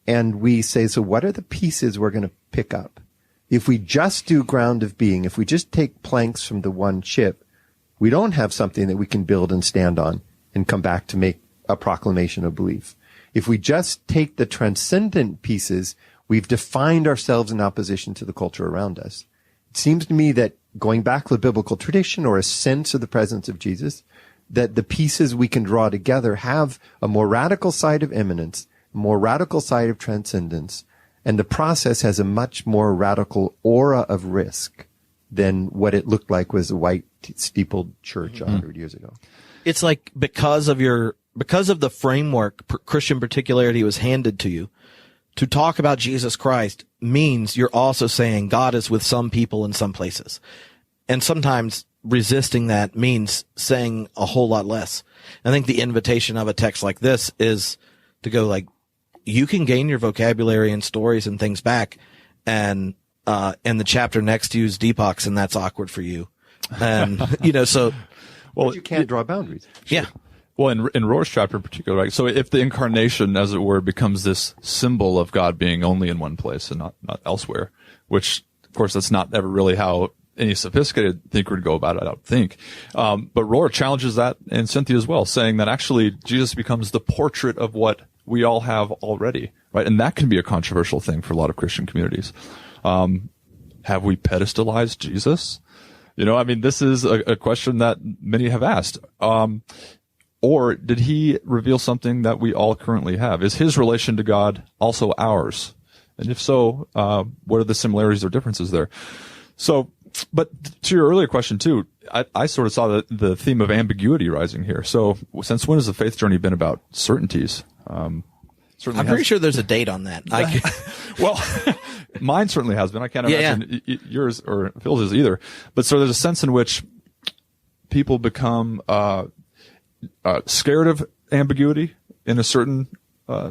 And we say, so what are the pieces we're going to pick up? If we just do ground of being, if we just take planks from the one ship, we don't have something that we can build and stand on and come back to make a proclamation of belief. If we just take the transcendent pieces, we've defined ourselves in opposition to the culture around us. It seems to me that going back to the biblical tradition or a sense of the presence of Jesus, that the pieces we can draw together have a more radical side of immanence more radical side of transcendence, and the process has a much more radical aura of risk than what it looked like was a white steepled church 100 years ago. It's like because of the framework Christian particularity was handed to you, to talk about Jesus Christ means you're also saying God is with some people in some places. And sometimes resisting that means saying a whole lot less. I think the invitation of a text like this is to go like, you can gain your vocabulary and stories and things back, and the chapter next to you is Deepak's, and that's awkward for you. And, so. Well, but you can't draw boundaries. Yeah. Well, in Rohr's chapter in particular, right? So if the incarnation, as it were, becomes this symbol of God being only in one place and not elsewhere, which, of course, that's not ever really how any sophisticated thinker would go about it, I don't think. But Rohr challenges that in Cynthia as well, saying that actually Jesus becomes the portrait of what we all have already, right? And that can be a controversial thing for a lot of Christian communities. Have we pedestalized Jesus? This is a question that many have asked. Or did he reveal something that we all currently have? Is his relation to God also ours? And if so, what are the similarities or differences there? So, but to your earlier question too, I sort of saw the theme of ambiguity rising here. So since when has the faith journey been about certainties? I'm pretty sure there's a date on that. Well, mine certainly has been. I can't imagine yours or Phil's is either. But so there's a sense in which people become scared of ambiguity in a certain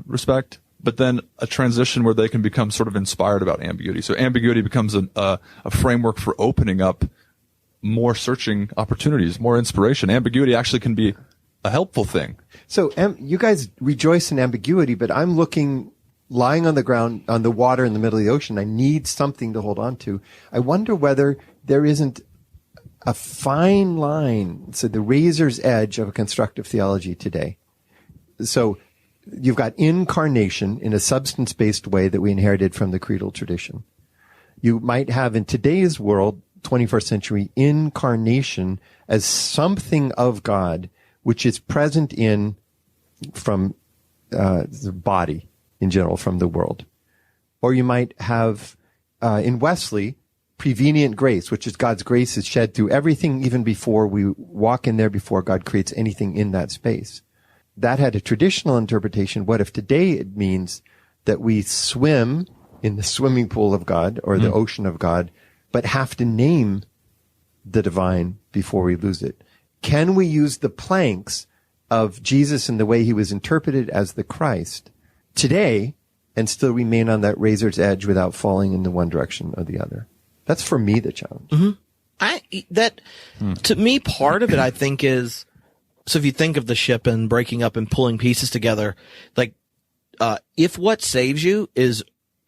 respect, but then a transition where they can become sort of inspired about ambiguity. So ambiguity becomes a framework for opening up more searching opportunities, more inspiration. Ambiguity actually can be a helpful thing. So you guys rejoice in ambiguity, but I'm lying on the ground, on the water in the middle of the ocean. I need something to hold on to. I wonder whether there isn't a fine line, so the razor's edge of a constructive theology today. So you've got incarnation in a substance-based way that we inherited from the creedal tradition. You might have in today's world, 21st century, incarnation as something of God, which is present from the body in general, from the world. Or you might have, in Wesley, prevenient grace, which is God's grace is shed through everything even before we walk in there, before God creates anything in that space. That had a traditional interpretation. What if today it means that we swim in the swimming pool of God or the ocean of God, but have to name the divine before we lose it? Can we use the planks of Jesus and the way he was interpreted as the Christ today and still remain on that razor's edge without falling in the one direction or the other? That's for me the challenge. To me, part of it, I think, is, so if you think of the ship and breaking up and pulling pieces together, like, if what saves you is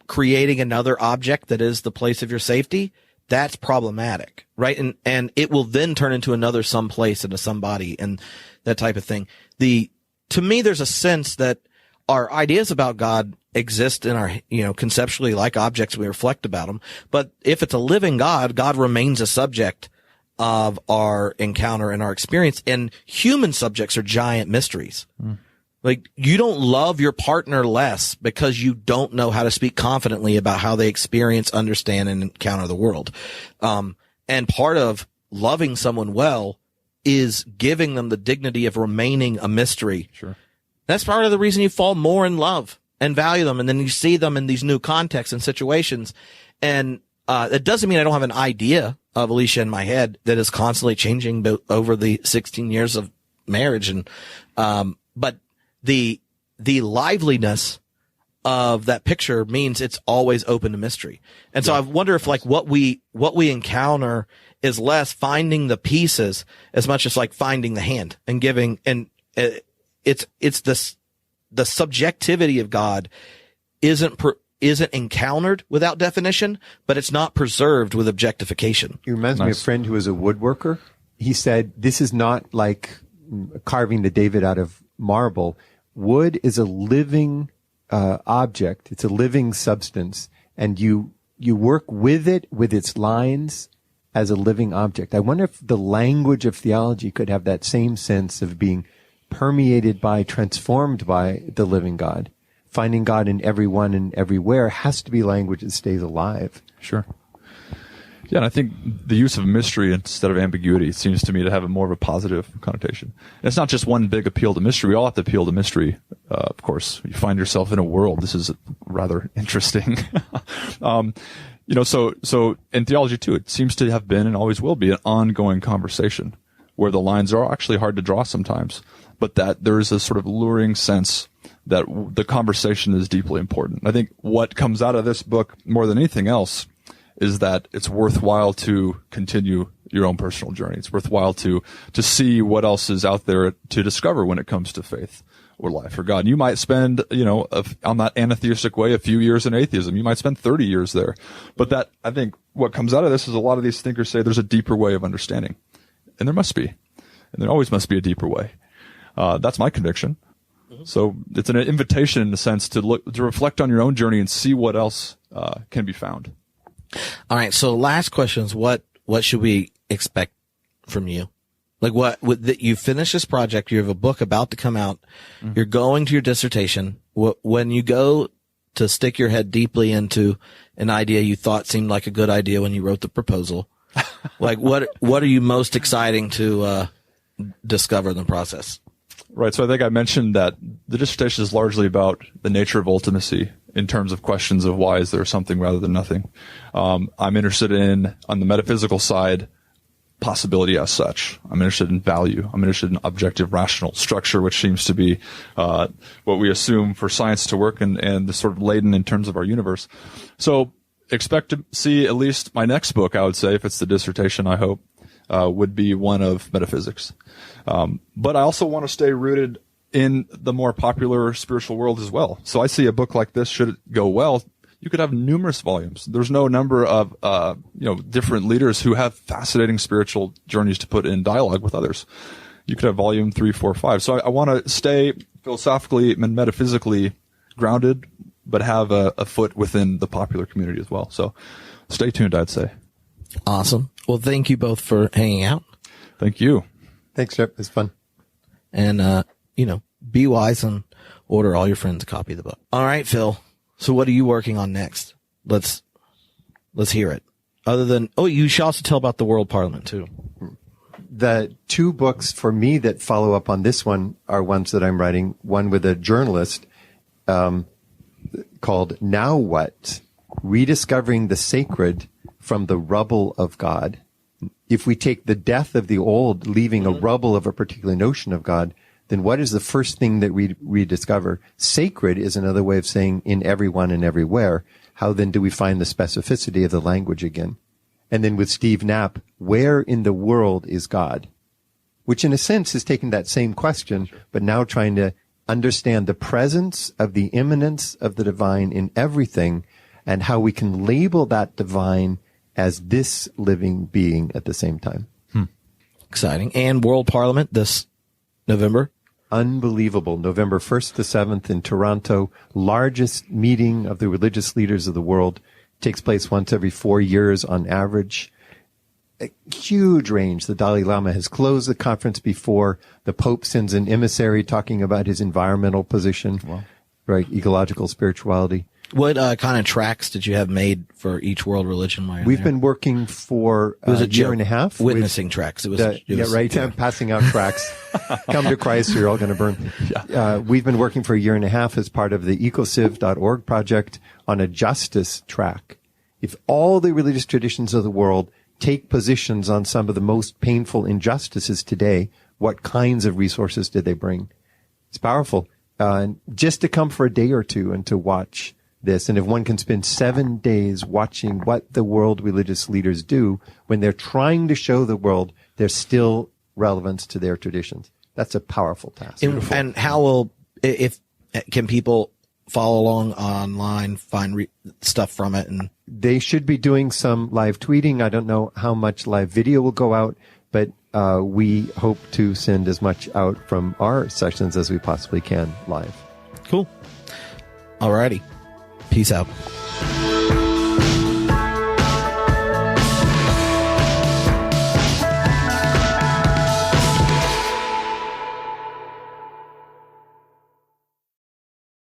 creating another object that is the place of your safety, that's problematic, right? And it will then turn into another someplace, into somebody, and that type of thing. To me, there's a sense that our ideas about God exist in our, conceptually like objects, we reflect about them. But if it's a living God, God remains a subject of our encounter and our experience. And human subjects are giant mysteries. Like, you don't love your partner less because you don't know how to speak confidently about how they experience, understand, and encounter the world. And part of loving someone well is giving them the dignity of remaining a mystery. Sure. That's part of the reason you fall more in love and value them. And then you see them in these new contexts and situations. And, it doesn't mean I don't have an idea of Alicia in my head that is constantly changing over the 16 years of marriage. And, but the liveliness of that picture means it's always open to mystery. And so I wonder if like what we encounter is less finding the pieces as much as like finding the hand and giving, and it's the subjectivity of God isn't encountered without definition, but it's not preserved with objectification. It reminds me of a friend who was a woodworker. He said, this is not like carving the David out of marble. Wood is a living object. It's a living substance, and you work with it, with its lines, as a living object. I wonder if the language of theology could have that same sense of being permeated by, transformed by the living God. finding God in everyone and everywhere has to be language that stays alive. Sure. Yeah, and I think the use of mystery instead of ambiguity seems to me to have a more of a positive connotation. And it's not just one big appeal to mystery. We all have to appeal to mystery. Of course, you find yourself in a world. This is rather interesting. So in theology too, it seems to have been and always will be an ongoing conversation where the lines are actually hard to draw sometimes, but that there is a sort of luring sense that the conversation is deeply important. I think what comes out of this book more than anything else is that it's worthwhile to continue your own personal journey. It's worthwhile to see what else is out there to discover when it comes to faith or life or God. You might spend, on that anetheistic way, a few years in atheism. You might spend 30 years there. But that, I think, what comes out of this is a lot of these thinkers say there's a deeper way of understanding. And there must be. And there always must be a deeper way. That's my conviction. So it's an invitation in a sense to reflect on your own journey and see what else can be found. All right. So last question is what should we expect from you? Like you finish this project, you have a book about to come out, you're going to your dissertation. When you go to stick your head deeply into an idea you thought seemed like a good idea when you wrote the proposal, like what are you most exciting to discover in the process? Right. So I think I mentioned that the dissertation is largely about the nature of ultimacy in terms of questions of why is there something rather than nothing. I'm interested in, on the metaphysical side, possibility as such. I'm interested in value. I'm interested in objective rational structure, which seems to be what we assume for science to work and the sort of laden in terms of our universe. So expect to see at least my next book, I would say, if it's the dissertation, I hope, would be one of metaphysics. But I also want to stay rooted in the more popular spiritual world as well. So I see a book like this, should it go well, you could have numerous volumes. There's no number of, different leaders who have fascinating spiritual journeys to put in dialogue with others. You could have volume 3, 4, 5. So I want to stay philosophically and metaphysically grounded, but have a foot within the popular community as well. So stay tuned, I'd say. Awesome. Well, thank you both for hanging out. Thank you. Thanks, Rip. It's fun. And, be wise and order all your friends a copy of the book. All right, Phil. So what are you working on next? Let's hear it. Other than, you should also tell about the World Parliament too. The two books for me that follow up on this one are ones that I'm writing. One with a journalist, called Now What? Rediscovering the Sacred from the Rubble of God. If we take the death of the old, leaving a rubble of a particular notion of God, then what is the first thing that we rediscover? Sacred is another way of saying in everyone and everywhere. How then do we find the specificity of the language again? And then with Steve Knapp, where in the world is God? Which in a sense is taking that same question, but now trying to understand the presence of the immanence of the divine in everything and how we can label that divine as this living being at the same time. Exciting. And World Parliament this November? Unbelievable. November 1st to 7th in Toronto, largest meeting of the religious leaders of the world. Takes place once every 4 years on average. A huge range. The Dalai Lama has closed the conference before. The Pope sends an emissary talking about his environmental position, right? Ecological spirituality. What kind of tracks did you have made for each world religion? We've been working for a year and a half. Witnessing tracks. Passing out tracks. Come to Christ, you're all going to burn. Yeah. We've been working for a year and a half as part of the ecociv.org project on a justice track. If all the religious traditions of the world take positions on some of the most painful injustices today, what kinds of resources did they bring? It's powerful. Just to come for a day or two and to watch this. And if one can spend 7 days watching what the world religious leaders do when they're trying to show the world there's still relevance to their traditions, that's a powerful task. And how can people follow along online, find stuff from it? And they should be doing some live tweeting. I don't know how much live video will go out, but we hope to send as much out from our sessions as we possibly can live. Cool. Alrighty. Peace out.